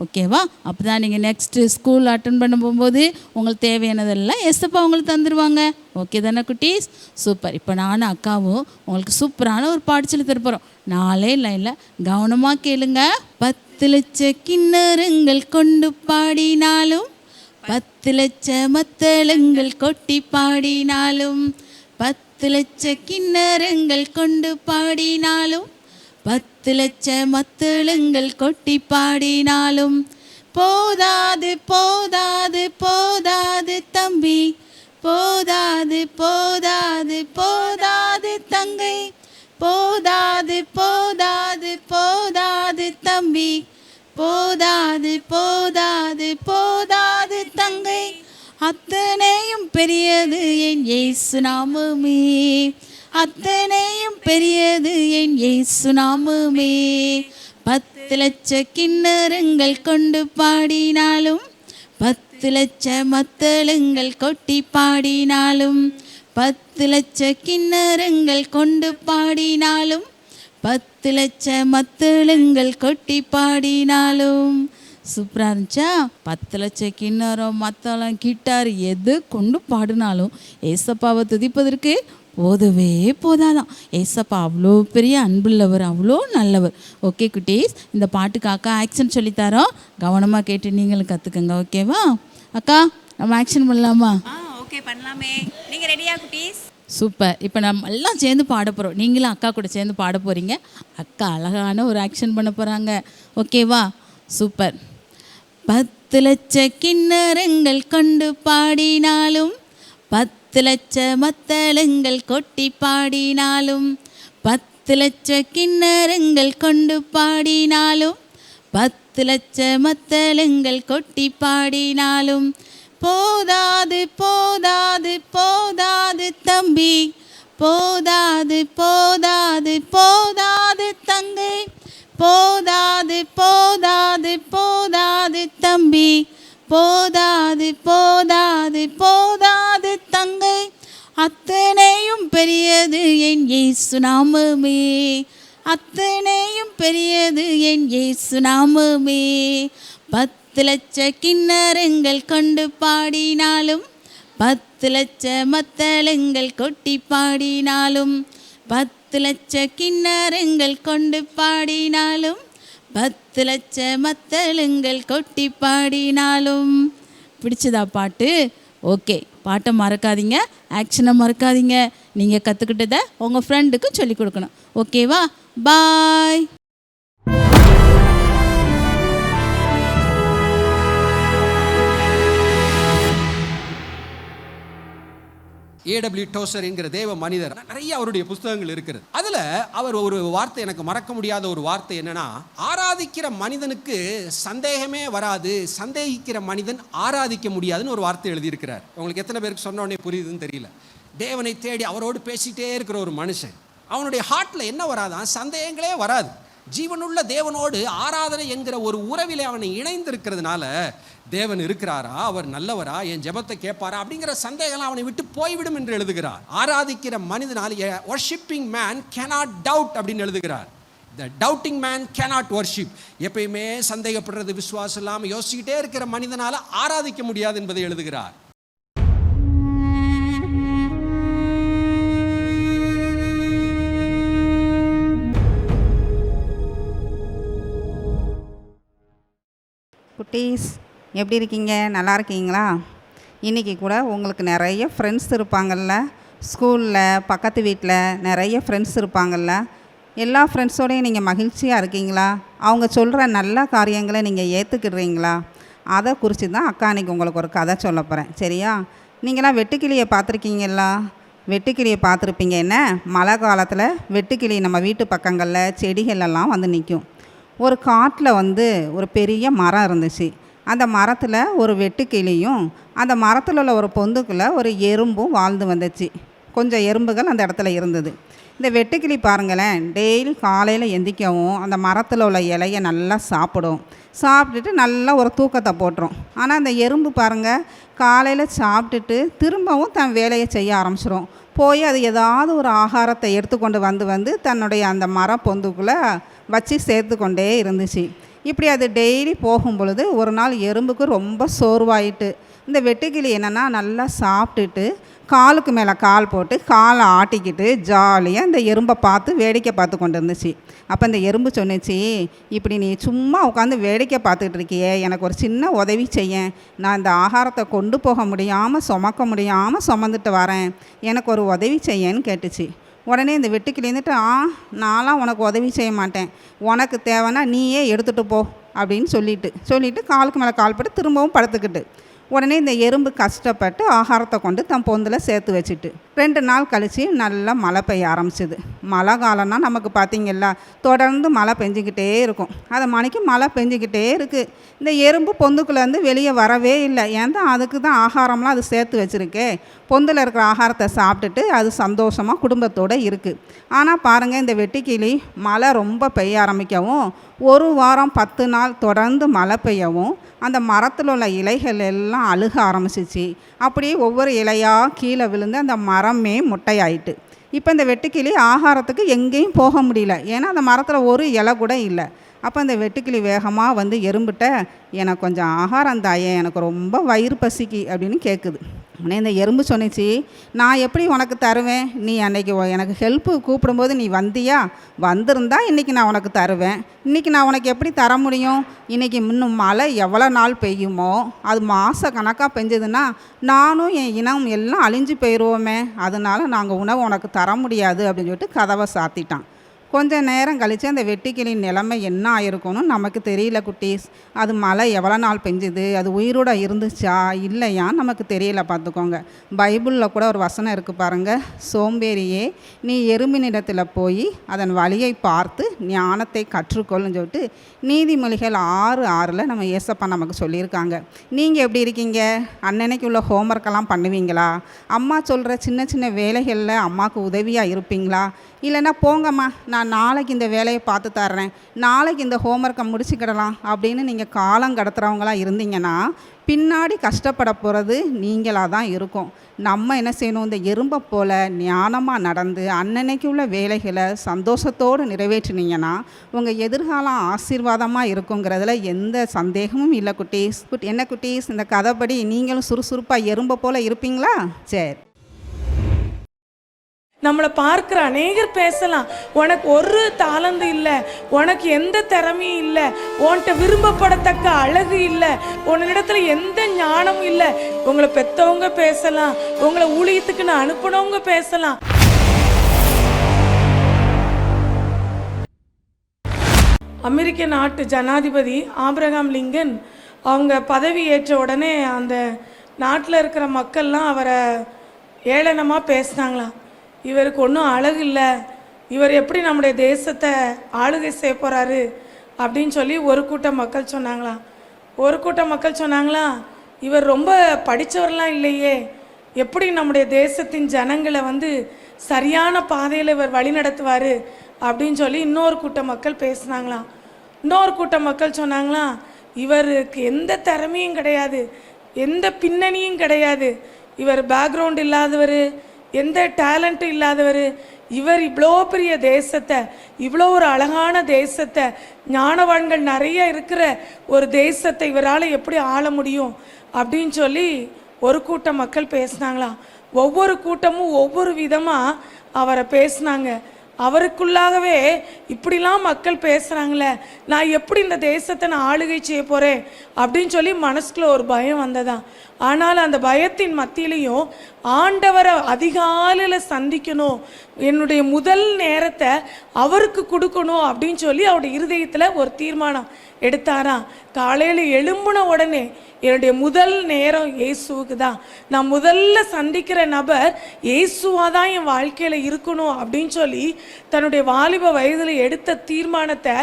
ஓகேவா? அப்போ தான் நீங்கள் நெக்ஸ்ட்டு ஸ்கூல் அட்டன் பண்ண போகும்போது உங்களுக்கு தேவையானதெல்லாம் ஏசப்பா உங்களுக்கு தந்துடுவாங்க. ஓகே தானே குட்டீஸ்? சூப்பர். இப்போ நானும் அக்காவும் உங்களுக்கு சூப்பரான ஒரு பாட்டு சொல்லி தரப்போகிறோம். 4 லைனில் கவனமாக கேளுங்க. 10 லட்ச கிண்ணறங்கள் கொண்டு பாடினாலும் 10 லட்ச மத்தளங்கள் கொட்டி பாடினாலும் 10 லட்ச கிண்ணறங்கள் கொண்டு பாடினாலும் 10 லட்ச மத்தளங்கள் கொட்டி பாடினாலும் போதாது போதாது போதாது தம்பி, போதாது போதாது போதாது தங்கை, போதாது போதாது போதாது தம்பி, போதாது போதாது போதாது தங்கை, அத்தனையும் பெரியது என் இயேசு நாமமே, அத்தனையும் பெரியது என் இயேசு நாமமே. 10 லட்ச கிண்ணறங்கள் கொண்டு பாடினாலும் 10 லட்ச மத்தளங்கள் கொட்டி பாடினாலும் 10 லட்ச கிண்ணறங்கள் கொண்டு பாடினாலும் 10 லட்ச மத்தளங்கள் கொட்டி பாடினாலும். சூப்பராக இருந்துச்சா? 10 லட்ச கிண்ணறம், மத்தளம், கிட்டார் எது கொண்டு பாடினாலும் ஏசப்பாவை துதிப்பதற்கு போதவே போதாதான். ஏசப்பா அவ்வளோ பெரிய அன்புள்ளவர், அவ்வளோ நல்லவர். ஓகே குட்டீஸ், இந்த பாட்டுக்காக்கா ஆக்ஷன் சொல்லித்தரோம், கவனமாக கேட்டு நீங்களும் கற்றுக்கங்க. ஓகேவா? அக்கா, நம்ம ஆக்ஷன் பண்ணலாமா? ஓகே, பண்ணலாமே. நீங்கள் ரெடியா குட்டீஸ்? சூப்பர். இப்போ நம்ம எல்லாம் சேர்ந்து பாட போகிறோம். நீங்களும் அக்கா கூட சேர்ந்து பாட போகிறீங்க. அக்கா அழகான ஒரு ஆக்ஷன் பண்ண போகிறாங்க. ஓகேவா? சூப்பர். 10 லட்ச கிண்ணறங்கள் கொண்டு பாடினாலும் 10 லட்ச மத்தளங்கள் கொட்டி பாடினாலும் 10 லட்ச கிண்ணறங்கள் கொண்டு பாடினாலும் 10 லட்ச மத்தளங்கள் கொட்டி பாடினாலும் போதாது போதாது போதாது தம்பி, போதாது போதாது போதாது தங்கை, போதாது போதாது போதாது தம்பி, போதாது போதாது போதாது தங்கை, பெரியது என் இயேசு நாமமே, அத்தனையும் பெரியது என் இயேசு நாமமே. 10 லட்ச கிண்ணறங்கள் கொண்டு பாடினாலும், 10 லட்ச மத்தளங்கள் கொட்டி பாடினாலும், 10 லட்ச கிண்ணறங்கள் கொண்டு பாடினாலும், 10 லட்ச மத்தளங்கள் கொட்டி பாடினாலும். பிடிச்சதா பாட்டு? ஓகே, பாட்டை மறக்காதீங்க, ஆக்ஷனை மறக்காதீங்க. நீங்கள் கற்றுக்கிட்டதை உங்கள் ஃப்ரெண்டுக்கும் சொல்லிக் கொடுக்கணும். ஓகேவா? பாய். ஏடபிள்யூ டோசர் என்கிற தேவ மனிதர், நிறைய அவருடைய புஸ்தகங்கள் இருக்கிறது. அதுல அவர் ஒரு வார்த்தை, எனக்கு மறக்க முடியாத ஒரு வார்த்தை என்னன்னா, ஆராதிக்கிற மனிதனுக்கு சந்தேகமே வராது, சந்தேகிக்கிற மனிதன் ஆராதிக்க முடியாதுன்னு ஒரு வார்த்தை எழுதியிருக்கிறார். உங்களுக்கு எத்தனை பேருக்கு சொன்ன உடனே புரியுதுன்னு தெரியல. தேவனை தேடி அவரோடு பேசிட்டே இருக்கிற ஒரு மனுஷன், அவனுடைய ஹார்ட்ல என்ன வராதான்? சந்தேகங்களே வராது. ஜீவனுள்ள தேவனோடு ஆராதனை என்கிற ஒரு உறவிலே அவனை இணைந்திருக்கிறதுனால, தேவன் இருக்கிறாரா, அவர் நல்லவரா, என் ஜெபத்தை கேட்பாரா அப்படிங்கிற சந்தேகம் அவனை விட்டு போய்விடும் என்று எழுதுகிறார். ஆராதிக்கிற மனிதனால் வர்ஷிப்பிங் மேன் cannot doubt அப்படின்னு எழுதுகிறார். The doubting man cannot worship. எப்பயுமே சந்தேகப்படுறது, விசுவாசம் இல்லாமல் யோசிச்சுக்கிட்டே இருக்கிற மனிதனால ஆராதிக்க முடியாது என்பதை எழுதுகிறார். குட்டீஸ், எப்படி இருக்கீங்க? நல்லா இருக்கீங்களா? இன்றைக்கி கூட உங்களுக்கு நிறைய ஃப்ரெண்ட்ஸ் இருப்பாங்கள்ல, ஸ்கூலில், பக்கத்து வீட்டில் நிறைய ஃப்ரெண்ட்ஸ் இருப்பாங்கள்ல. எல்லா ஃப்ரெண்ட்ஸோடையும் நீங்கள் மகிழ்ச்சியாக இருக்கீங்களா? அவங்க சொல்கிற நல்ல காரியங்களை நீங்கள் ஏற்றுக்கிடுறீங்களா? அதை குறித்து தான் அக்கா அன்றைக்கி உங்களுக்கு ஒரு கதை சொல்ல போகிறேன். சரியா? நீங்களாம் வெட்டுக்கிளியை பார்த்துருக்கீங்களா? வெட்டுக்கிளியை பார்த்துருப்பீங்க. என்ன, மழை காலத்தில் வெட்டுக்கிளி நம்ம வீட்டு பக்கங்களில் செடிகளெல்லாம் வந்து நிற்கும். ஒரு காட்டில் வந்து ஒரு பெரிய மரம் இருந்துச்சு. அந்த மரத்தில் ஒரு வெட்டுக்கிளியும் அந்த மரத்தில் உள்ள ஒரு பொந்துக்குள்ளே ஒரு எறும்பும் வாழ்ந்து வந்துச்சு. கொஞ்சம் எறும்புகள் அந்த இடத்துல இருந்தது. இந்த வெட்டுக்கிளி பாருங்களேன், டெய்லி காலையில் எந்திக்கவும் அந்த மரத்தில் உள்ள இலையை நல்லா சாப்பிடும். சாப்பிட்டுட்டு நல்லா ஒரு தூக்கத்தை போட்டுரும். ஆனால் அந்த எறும்பு பாருங்கள், காலையில் சாப்பிட்டுட்டு திரும்பவும் தன் வேலையை செய்ய ஆரம்பிச்சிடும். போய் அது ஏதாவது ஒரு ஆகாரத்தை எடுத்துக்கொண்டு வந்து தன்னுடைய அந்த மர பொந்துக்குள்ளே வச்சு சேர்த்து கொண்டே இருந்துச்சு. இப்படி அது டெய்லி போகும் பொழுது ஒரு நாள் எறும்புக்கு ரொம்ப சோர்வாயிட்டு, இந்த வெட்டுக்கிளி என்னென்னா நல்லா சாப்பிட்டுட்டு காலுக்கு மேலே கால் போட்டு காலை ஆட்டிக்கிட்டு ஜாலியாக இந்த எறும்பை பார்த்து வேடிக்கை பார்த்து கொண்டு இருந்துச்சு. அப்போ இந்த எறும்பு சொன்னிச்சு, இப்படி நீ சும்மா உட்காந்து வேடிக்கை பார்த்துக்கிட்டு இருக்கியே, எனக்கு ஒரு சின்ன உதவி செய்ய, நான் இந்த ஆகாரத்தை கொண்டு போக முடியாமல் சுமக்க முடியாமல் சுமந்துட்டு வரேன், எனக்கு ஒரு உதவி செய்யன்னு கேட்டுச்சு. உடனே இந்த வெட்டுக்கிளி இருந்துட்டு, நான்லாம் உனக்கு உதவி செய்ய மாட்டேன், உனக்கு தேவைன்னா நீயே எடுத்துகிட்டு போ அப்படின்னு சொல்லிட்டு காலுக்கு மேலே கால் போட்டு திரும்பவும் படுத்துக்கிட்டு, உடனே இந்த எறும்பு கஷ்டப்பட்டு ஆகாரத்தை கொண்டு தன் பொந்தில் சேர்த்து வச்சுட்டு 2 நாள் கழித்து நல்லா மழை பெய்ய ஆரம்பிச்சிது. மழை காலம்னா நமக்கு பார்த்திங்களா, தொடர்ந்து மழை பெஞ்சிக்கிட்டே இருக்கும். அது மணிக்கு மழை பெஞ்சிக்கிட்டே இருக்குது. இந்த எறும்பு பொந்துக்குள்ளேருந்து வெளியே வரவே இல்லை. ஏன் தான், அதுக்கு தான் ஆகாரம்லாம் அது சேர்த்து வச்சுருக்கே. பொந்தில் இருக்கிற ஆகாரத்தை சாப்பிட்டுட்டு அது சந்தோஷமாக குடும்பத்தோடு இருக்குது. ஆனால் பாருங்கள், இந்த வெட்டுக்கிளி மழை ரொம்ப பெய்ய ஆரம்பிக்கவும் 1 வாரம் 10 நாள் தொடர்ந்து மழை பெய்யவும் அந்த மரத்தில் உள்ள இலைகள் எல்லாம் அழுக ஆரம்பிச்சிச்சு. அப்படியே ஒவ்வொரு இலையாக கீழே விழுந்து அந்த மரமே முட்டையாயிட்டு. இப்போ இந்த வெட்டுக்கிளி ஆகாரத்துக்கு எங்கேயும் போக முடியல. ஏன்னா அந்த மரத்தில் ஒரு இலை கூட இல்லை. அப்போ அந்த வெட்டுக்கிளி வேகமாக வந்து எறும்பிட்ட, எனக்கு கொஞ்சம் ஆகாரம் தாயே, எனக்கு ரொம்ப வயிறு பசிக்கு அப்படின்னு கேட்குது. உடனே இந்த எறும்பு சொன்னிச்சு, நான் எப்படி உனக்கு தருவேன், நீ அன்றைக்கி எனக்கு ஹெல்ப்பு கூப்பிடும்போது நீ வந்தியா, வந்திருந்தா இன்றைக்கி நான் உனக்கு தருவேன், இன்றைக்கி நான் உனக்கு எப்படி தர முடியும், இன்றைக்கி இன்னும் மழை எவ்வளோ நாள் பெய்யுமோ, அது மாத கணக்காக பெஞ்சதுன்னா நானும் என் இனம் எல்லாம் அழிஞ்சு போயிடுவோமே, அதனால் நாங்கள் உணவு உனக்கு தர முடியாது அப்படின்னு சொல்லிட்டு கதவை சாத்திட்டான். கொஞ்சம் நேரம் கழித்து அந்த வெட்டுக்கிளியின் நிலைமை என்ன ஆயிருக்கும்னு நமக்கு தெரியல குட்டீஸ். அது மழை எவ்வளோ நாள் பெஞ்சுது, அது உயிரோட இருந்துச்சா இல்லையான்னு நமக்கு தெரியல. பார்த்துக்கோங்க, பைபிளில் கூட ஒரு வசனம் இருக்குது பாருங்கள், சோம்பேறியே நீ எறும்பினிடத்தில் போய் அதன் வழியை பார்த்து ஞானத்தை கற்றுக்கொள்ளுன்னு சொல்லிட்டு நீதிமொழிகள் 6:6 நம்ம ஏசப்பா நமக்கு சொல்லியிருக்காங்க. நீங்கள் எப்படி இருக்கீங்க? அன்னன்னைக்கு உள்ள ஹோம்ஒர்க்கெல்லாம் பண்ணுவீங்களா? அம்மா சொல்கிற சின்ன சின்ன வேலைகளில் அம்மாவுக்கு உதவியாக இருப்பீங்களா? இல்லைன்னா போங்கம்மா, நான் நாளைக்கு இந்த வேலையை பார்த்து தர்றேன், நாளைக்கு இந்த ஹோம்ஒர்க்கை முடிச்சுக்கிடலாம் அப்படின்னு நீங்கள் காலம் கடத்துகிறவங்களாக இருந்தீங்கன்னா பின்னாடி கஷ்டப்பட போகிறது நீங்களாக தான் இருக்கும். நம்ம என்ன செய்யணும், இந்த எறும்பை போல் ஞானமாக நடந்து அன்னன்னைக்கு உள்ள வேலைகளை சந்தோஷத்தோடு நிறைவேற்றினீங்கன்னா உங்கள் எதிர்காலம் ஆசீர்வாதமாக இருக்குங்கிறதுல எந்த சந்தேகமும் இல்லை குட்டீஸ். என்ன குட்டீஸ், இந்த கதைப்படி நீங்களும் சுறுசுறுப்பாக எறும்பை போல் இருப்பீங்களா? சரி. நம்மளை பார்க்குற அநேகர் பேசலாம், உனக்கு ஒரு தாளந்து இல்லை, உனக்கு எந்த திறமையும் இல்லை, உன்கிட்ட விரும்பப்படத்தக்க அழகு இல்லை, உன்னிடத்துல எந்த ஞானமும் இல்லை. உங்களை பெற்றவங்க பேசலாம், உங்களை ஊழியத்துக்கு நான் அனுப்பினவங்க பேசலாம். அமெரிக்க நாட்டு ஜனாதிபதி ஆபிரகாம் லிங்கன் அவங்க பதவி ஏற்ற உடனே அந்த நாட்டில் இருக்கிற மக்கள்லாம் அவரை ஏளனமாக பேசினாங்களாம். இவருக்கு ஒன்றும் அழகு இல்லை, இவர் எப்படி நம்முடைய தேசத்தை ஆளுகை செய்ய போகிறாரு அப்படின்னு சொல்லி ஒரு கூட்டம் மக்கள் சொன்னாங்களாம். ஒரு கூட்டம் மக்கள் சொன்னாங்களாம், இவர் ரொம்ப படித்தவரெலாம் இல்லையே, எப்படி நம்முடைய தேசத்தின் ஜனங்களை சரியான பாதையில் இவர் வழி நடத்துவார் அப்படின்னு சொல்லி இன்னொரு கூட்டம் மக்கள் பேசினாங்களாம். இன்னொரு கூட்டம் மக்கள் சொன்னாங்களாம், இவருக்கு எந்த திறமையும் கிடையாது, எந்த பின்னணியும் கிடையாது, இவர் பேக்ரவுண்ட் இல்லாதவர், எந்த டேலண்ட்டும் இல்லாதவர், இவர் இவ்வளோ பெரிய தேசத்தை, இவ்வளோ ஒரு அழகான தேசத்தை, ஞானவான்கள் நிறைய இருக்கிற ஒரு தேசத்தை இவரால் எப்படி ஆள முடியும் அப்படின்னு சொல்லி ஒரு கூட்டம் மக்கள் பேசினாங்களாம். ஒவ்வொரு கூட்டமும் ஒவ்வொரு விதமாக அவரை பேசினாங்க. அவருக்குள்ளாகவே இப்படிலாம் மக்கள் பேசுகிறாங்களே, நான் எப்படி இந்த தேசத்தை நான் ஆளுகை செய்ய போகிறேன் அப்படின்னு சொல்லி மனசுக்குள்ள ஒரு பயம் வந்ததான். ஆனால் அந்த பயத்தின் மத்தியிலையும் ஆண்டவரை அதிகாலையில் சந்திக்கணும், என்னுடைய முதல் நேரத்தை அவருக்கு கொடுக்கணும் அப்படின்னு சொல்லி அவருடைய இருதயத்தில் ஒரு தீர்மானம் எடுத்தாராம். காலையில் எழும்பின உடனே என்னுடைய முதல் நேரம் இயேசுவுக்கு தான், நான் முதல்ல சந்திக்கிற நபர் இயேசுவாக தான் என் வாழ்க்கையில் இருக்கணும் அப்படின்னு சொல்லி தன்னுடைய வாலிப வயதில் எடுத்த தீர்மானத்தை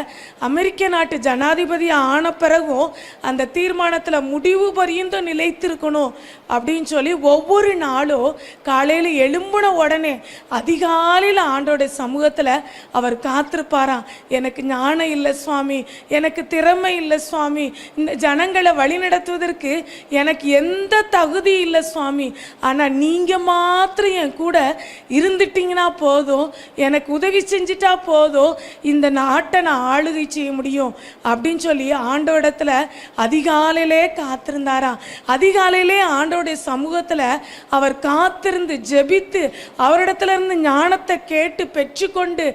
அமெரிக்க நாட்டு ஜனாதிபதியாக ஆன பிறகும் அந்த தீர்மானத்தில் முடிவு பரியந்தம் நிலைத்திருக்கணும் அப்படின்னு சொல்லி ஒவ்வொரு நாளும் காலையில் எழும்பின உடனே அதிகாலையில் ஆண்டோடைய சமூகத்தில் அவர் காத்திருப்பாராம். எனக்கு ஞானம் இல்லை சுவாமி, எனக்கு திறமை இல்லை சுவாமி, இந்த ஜனங்களை வழிநடத்துவதற்கு எனக்கு எந்த தகுதி இல்லை சுவாமி, ஆனால் நீங்கள் மாத்திரம் என் கூட இருந்துட்டீங்கன்னா போதும், எனக்கு உதவி செஞ்சிட்டா போதும், இந்த நாட்டை நான் ஆளுகை செய்ய முடியும் அப்படின்னு சொல்லி ஆண்டோடத்தில் அதிகாலையிலே காத்திருந்தாராம். அதிகாலையிலே ஆண்டோடைய சமூகத்தில் அவர் காத்திருந்து ஜெபித்து அவரிடத்துல இருந்து ஞானத்தை கேட்டு பெற்றுக்கொண்டு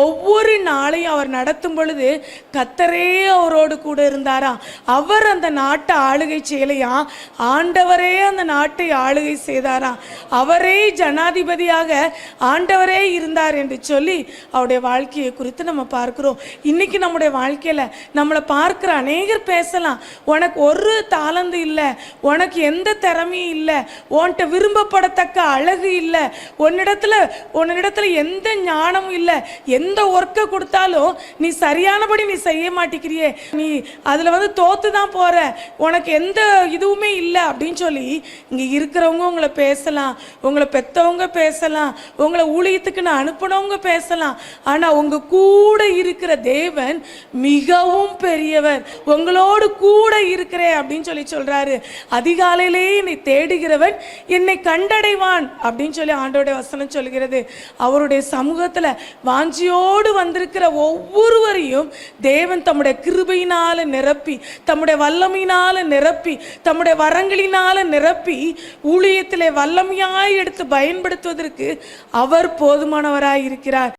ஒவ்வொரு நாளையும் அவர் நடத்தும் பொழுது கர்த்தரே அவரோடு கூட இருந்தாராம். அவர் அந்த நாட்டை ஆளுகை செய்யலையா, ஆண்டவரே அந்த நாட்டை ஆளுகை செய்தாராம். அவரே ஜனாதிபதியாக ஆண்டவரே இருந்தார் என்று சொல்லி அவருடைய வாழ்க்கையை குறித்து நம்ம பார்க்கிறோம். இன்னைக்கு நம்முடைய வாழ்க்கையில் நம்மளை பார்க்குற அநேகர் பேசலாம், உனக்கு ஒரு தாளந்து இல்லை, உனக்கு எந்த திறமையும் இல்லை, உன்கிட்ட விரும்பப்படத்தக்க அழகு இல்லை, உன்னிடத்துல எந்த ஞானமும் இல்லை, எந்த ஒர்க்கை கொடுத்தாலும் நீ சரியானபடி நீ செய்ய மாட்டேங்கிறியே, நீ அதில் தோத்து தான் போகிற, உனக்கு எந்த இதுவுமே இல்லை அப்படின்னு சொல்லி இங்கே இருக்கிறவங்க உங்களை பேசலாம், உங்களை பெற்றவங்க பேசலாம், உங்களை ஊழியத்துக்கு நான் அனுப்பினவங்க பேசலாம். ஆனால் உங்கள் கூட இருக்கிற தேவன் மிகவும் பெரியவர், உங்களோடு கூட இருக்கிறேன் அப்படின்னு சொல்லி சொல்கிறாரு. அதிகாலையிலே என்னை தேடுகிறவன் என்னை கண்டடைவான் அப்படின்னு சொல்லி ஆண்டோடைய வசனம் சொல்கிறது. அவருடைய சமூகத்தில் வாஞ்சியோடு வந்திருக்கிற ஒவ்வொருவரையும் தேவன் தம்முடைய கிருபையினால் நிரப்பி, தம்முடைய வல்லமையினால் நிரப்பி, தம்முடைய வரங்களினால் நிரப்பி ஊழியத்திலே வல்லமையாய் எடுத்து பயன்படுத்துவதற்கு அவர் போதுமானவராய் இருக்கிறார்.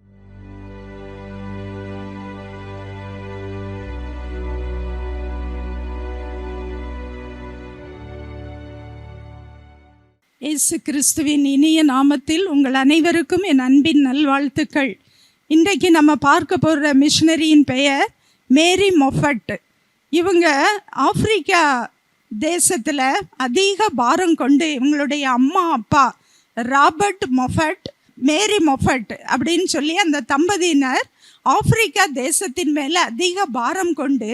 இயேசு கிறிஸ்துவின் இனிய நாமத்தில் உங்கள் அனைவருக்கும் என் அன்பின் நல்வாழ்த்துக்கள். இன்றைக்கு நம்ம பார்க்க போகிற மிஷனரியின் பெயர் மேரி மொஃபட். இவங்க ஆப்பிரிக்கா தேசத்தில் அதிக பாரம் கொண்டு இவங்களுடைய அம்மா அப்பா ராபர்ட் மொஃபட், மேரி மொஃபட் அப்படின்னு சொல்லி அந்த தம்பதியினர் ஆப்பிரிக்கா தேசத்தின் மேலே அதிக பாரம் கொண்டு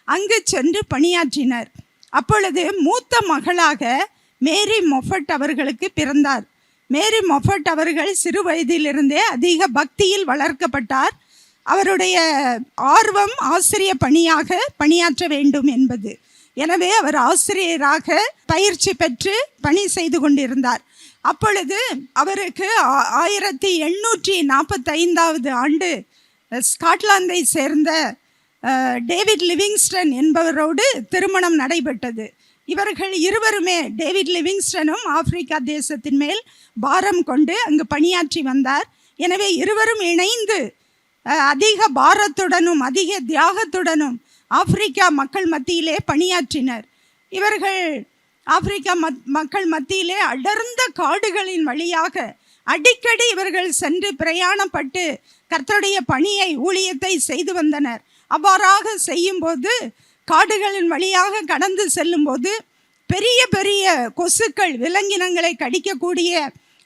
அங்கு சென்று பணியாற்றினர். அப்பொழுது மூத்த மகளாக மேரி மொஃபட் அவர்களுக்கு பிறந்தார். மேரி மொஃபட் அவர்கள் சிறு வயதிலிருந்தே அதிக பக்தியில் வளர்க்கப்பட்டார். அவருடைய ஆர்வம் ஆசிரிய பணியாக பணியாற்ற வேண்டும் என்பது. எனவே அவர் ஆசிரியராக பயிற்சி பெற்று பணி செய்து கொண்டிருந்தார். அப்பொழுது அவருக்கு 1845 ஆண்டு ஸ்காட்லாந்தை சேர்ந்த டேவிட் லிவிங்ஸ்டன் என்பவரோடு திருமணம் நடைபெற்றது. இவர்கள் இருவருமே, டேவிட் லிவிங்ஸ்டனும் ஆப்பிரிக்கா தேசத்தின் மேல் பாரம் கொண்டு அங்கு பணியாற்றி வந்தார். எனவே இருவரும் இணைந்து அதிக பாரத்துடனும் அதிக தியாகத்துடனும் ஆப்பிரிக்கா மக்கள் மத்தியிலே பணியாற்றினர். இவர்கள் ஆப்பிரிக்கா மக்கள் மத்தியிலே அடர்ந்த காடுகளின் வழியாக அடிக்கடி இவர்கள் சென்று பிரயாணப்பட்டு கர்த்தருடைய பணியை, ஊழியத்தை செய்து வந்தனர். அவ்வாறாக செய்யும்போது, காடுகளின் வழியாக கடந்து செல்லும்போது பெரிய பெரிய கொசுக்கள், விலங்கினங்களை கடிக்கக்கூடிய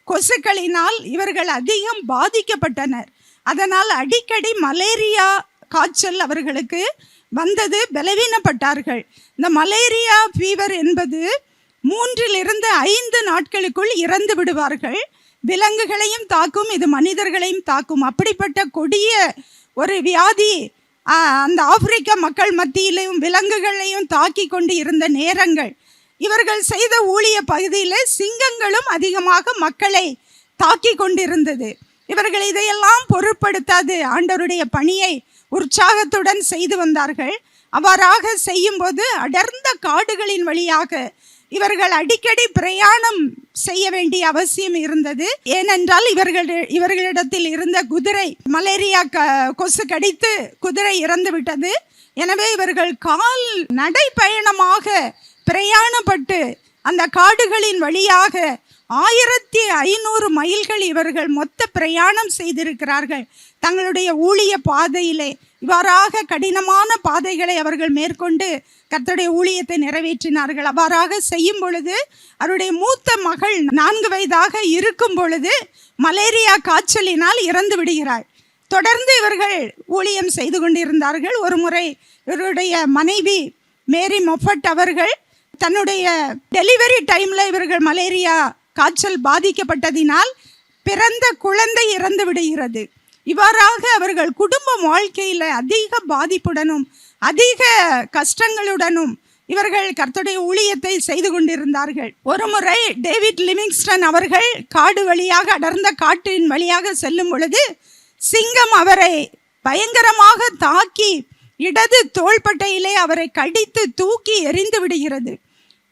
கொசுக்களினால் இவர்கள் அதிகம் பாதிக்கப்பட்டனர். அதனால் அடிக்கடி மலேரியா காய்ச்சல் அவர்களுக்கு வந்தது, பலவீனப்பட்டார்கள். இந்த மலேரியா ஃபீவர் என்பது 3-5 நாட்களுக்குள் இறந்து விடுவார்கள். விலங்குகளையும் தாக்கும், இது மனிதர்களையும் தாக்கும். அப்படிப்பட்ட கொடிய ஒரு வியாதி அந்த ஆப்பிரிக்க மக்கள் மத்தியிலும் விலங்குகளையும் தாக்கி கொண்டு இருந்த நேரங்கள். இவர்கள் செய்த ஊழிய பகுதியில் சிங்கங்களும் அதிகமாக மக்களை தாக்கி கொண்டிருந்தது. இவர்கள் இதையெல்லாம் பொருட்படுத்தாது ஆண்டவருடைய பணியை உற்சாகத்துடன் செய்து வந்தார்கள். அவ்வாறாக செய்யும்போது அடர்ந்த காடுகளின் வழியாக இவர்கள் அடிக்கடி பிரயாணம் செய்ய வேண்டிய அவசியம் இருந்தது. ஏனென்றால் இவர்களிடத்தில் இருந்த குதிரை, மலேரியா கொசு கடித்து குதிரை இறந்து விட்டது. எனவே இவர்கள் கால் நடைப்பயணமாக பிரயாணப்பட்டு அந்த காடுகளின் வழியாக 1500 மைல்கள் இவர்கள் மொத்த பிரயாணம் செய்திருக்கிறார்கள். தங்களுடைய ஊழிய பாதையிலே இவ்வாறாக கடினமான பாதைகளை அவர்கள் மேற்கொண்டு கர்த்தருடைய ஊழியத்தை நிறைவேற்றினார்கள். அவ்வாறாக செய்யும் பொழுது அவருடைய மூத்த மகள் 4 வயதாக இருக்கும் பொழுது மலேரியா காய்ச்சலினால் இறந்து விடுகிறாள். தொடர்ந்து இவர்கள் ஊழியம் செய்து கொண்டிருந்தார்கள். ஒரு முறை இவருடைய மனைவி மேரி மொஃபட் அவர்கள் தன்னுடைய டெலிவரி டைமில் இவர்கள் மலேரியா காய்ச்சல் பாதிக்கப்பட்டதினால் பிறந்த குழந்தை இறந்து விடுகிறது. இவ்வாறாக அவர்கள் குடும்ப வாழ்க்கையில் அதிக பாதிப்புடனும் அதிக கஷ்டங்களுடனும் இவர்கள் கர்த்தருடைய ஊழியத்தை செய்து கொண்டிருந்தார்கள். ஒரு முறை டேவிட் லிவிங்ஸ்டன் அவர்கள் காடு வழியாக, அடர்ந்த காட்டின் வழியாக செல்லும் பொழுது சிங்கம் அவரை பயங்கரமாக தாக்கி இடது தோள்பட்டையிலே அவரை கடித்து தூக்கி எறிந்து விடுகிறது.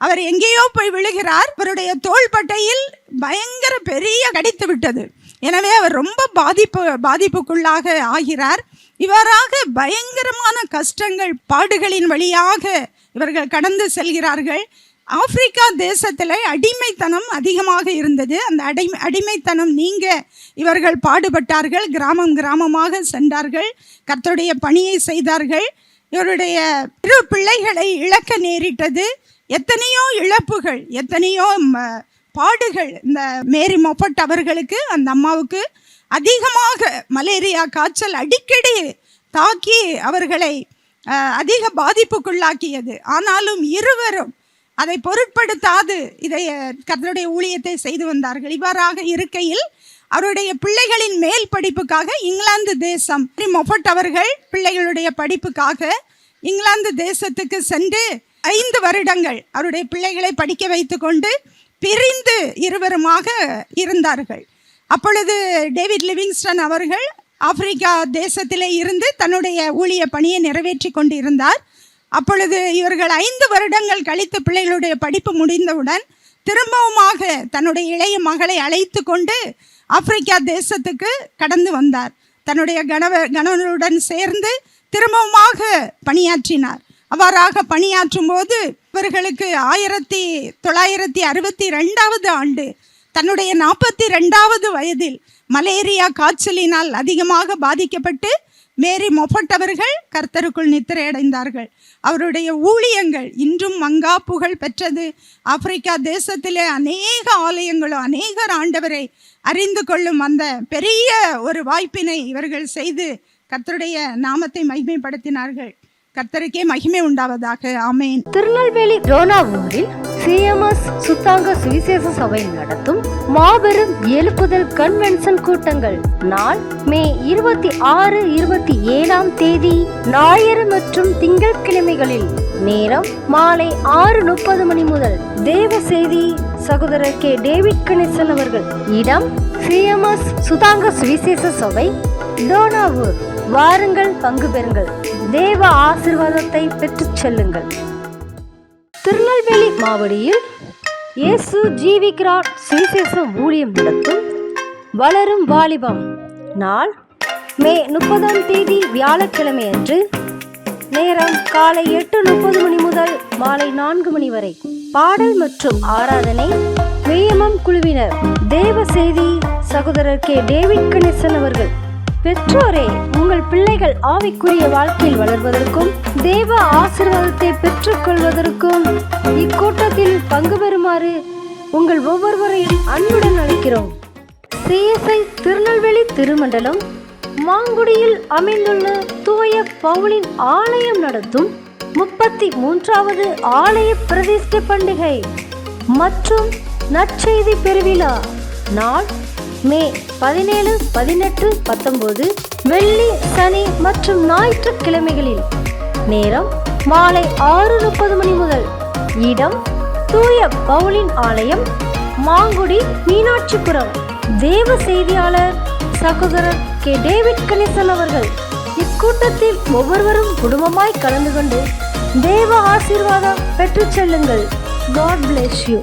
அவர் எங்கேயோ போய் விழுகிறார். அவருடைய தோள்பட்டையில் பயங்கர பெரிய கடித்து விட்டது. எனவே அவர் ரொம்ப பாதிப்புக்குள்ளாக ஆகிறார். இவ்வாறாக பயங்கரமான கஷ்டங்கள், பாடுகளின் வழியாக இவர்கள் கடந்து செல்கிறார்கள். ஆப்பிரிக்கா தேசத்தில் அடிமைத்தனம் அதிகமாக இருந்தது. அந்த அடிமைத்தனம் நீங்க இவர்கள் பாடுபட்டார்கள். கிராமமாக சென்றார்கள், கர்த்தருடைய பணியை செய்தார்கள். இவருடைய 2 பிள்ளைகளை இழக்க நேரிட்டது. எத்தனையோ இழப்புகள், எத்தனையோ பாடுகள். இந்த மேரி மொஃபட் அவர்களுக்கு, அந்த அம்மாவுக்கு அதிகமாக மலேரியா காய்ச்சல் அடிக்கடி தாக்கி அவர்களை அதிக பாதிப்புக்குள்ளாக்கியது. ஆனாலும் இருவரும் அதை பொருட்படுத்தாது கர்த்தருடைய ஊழியத்தை செய்து வந்தார்கள். இவ்வாறாக இருக்கையில் அவருடைய பிள்ளைகளின் மேல் படிப்புக்காக இங்கிலாந்து தேசம், மொஃபட் அவர்கள் பிள்ளைகளுடைய படிப்புக்காக இங்கிலாந்து தேசத்துக்கு சென்று 5 வருடங்கள் அவருடைய பிள்ளைகளை படிக்க வைத்து கொண்டு பிரிந்து இருவருமாக இருந்தார்கள். அப்பொழுது டேவிட் லிவிங்ஸ்டன் அவர்கள் ஆப்பிரிக்கா தேசத்திலே இருந்து தன்னுடைய ஊழிய பணியை நிறைவேற்றி கொண்டு இருந்தார். அப்பொழுது இவர்கள் 5 வருடங்கள் கழித்து பிள்ளைகளுடைய படிப்பு முடிந்தவுடன் திரும்பவுமாக தன்னுடைய இளைய மகளை அழைத்து கொண்டு ஆப்பிரிக்கா தேசத்துக்கு கடந்து வந்தார். தன்னுடைய கணவனுடன் சேர்ந்து திரும்பவுமாக பணியாற்றினார். அவ்வாறாக பணியாற்றும் போது இவர்களுக்கு 1962 ஆண்டு தன்னுடைய 42வது வயதில் மலேரியா காய்ச்சலினால் அதிகமாக பாதிக்கப்பட்டு மேரி மொஃபட் அவர்கள் கர்த்தருக்குள் நித்திரையடைந்தார்கள். அவருடைய ஊழியங்கள் இன்றும் மங்கா புகழ் பெற்றது. ஆப்பிரிக்கா தேசத்திலே அநேக ஆலயங்களும் அநேகர் ஆண்டவரை அறிந்து கொள்ளும் அந்த பெரிய ஒரு வாய்ப்பினை இவர்கள் செய்து கர்த்தருடைய நாமத்தை மகிமைப்படுத்தினார்கள். கர்த்தருக்கே மகிமை உண்டாவதாக. ஆமென். திருநெல்வேலி ரோனாவூரில் சிஎம்எஸ் சுத்தாங்க சுவிசேஷ சபை நடத்தும் மாபெரும் எழுப்புதல் கன்வென்ஷன் கூட்டங்கள் நாள் மே 26, 27 தேதி ஞாயிறு மற்றும் திங்கட்கிழமைகளில். நேரம் மாலை 6:30 மணி முதல். தேவ செய்தி சகோதரர் கே டேவிட் கணேசன் அவர்கள். இடம் சிஎம்எஸ் சுதாங்க சுவிசேஷ சபை, டோனாவூர். வாருங்கள், பங்கு பெறுங்கள், தேவ ஆசீர்வாதத்தை பெற்றுச் செல்லுங்கள். திருநெல்வேலி மாவடியில் இயேசு ஜீவிக்கிறார் சுவிசேஷ ஊழியம் நடத்தும் வளரும் வாலிபம். நாள் மே 30ஆம் தேதி வியாழக்கிழமை அன்று. நேரம் காலை 8:30 மணி முதல் மாலை 4 மணி வரை. பாடல் மற்றும் ஆராதனை விஎம்எம் குழுவினர். தேவ செய்தி சகோதரர் கே டேவிட் கணேசன் அவர்கள். பெற்றோரே, உங்கள் பிள்ளைகள் ஆவிக்குரிய வாழ்க்கையில் வளர்வதற்கும் தேவ ஆசீர்வாதத்தை பெற்றுக்கொள்வதற்கும் இக்கூட்டத்தில் பங்கு பெறுமாறு உங்கள் ஒவ்வொருவரையும் அன்புடன் அழைக்கிறோம். சிஎஸ்ஐ திருநெல்வேலி திருமண்டலம் மாங்குடியில் அமைந்துள்ள தூய பவுலின் ஆலயம் நடத்தும் 33வது ஆலய பிரதிஷ்டை பண்டிகை மற்றும் நற்செய்தி பெருவிழா. நாள் மே 17, 18, 19 வெள்ளி, சனி மற்றும் ஞாயிற்றுக்கிழமைகளில். நேரம் மாலை 6:30 மணி முதல். இடம் தூய பவுலின் ஆலயம், மாங்குடி, மீனாட்சிபுரம். தேவ செய்தியாளர் சகோதரர் கே டேவிட் கணேசன் அவர்கள். இக்கூட்டத்தில் ஒவ்வொருவரும் குடும்பமாய் கலந்து கொண்டு தேவ ஆசீர்வாதம் பெற்றுச் செல்லுங்கள். God bless you.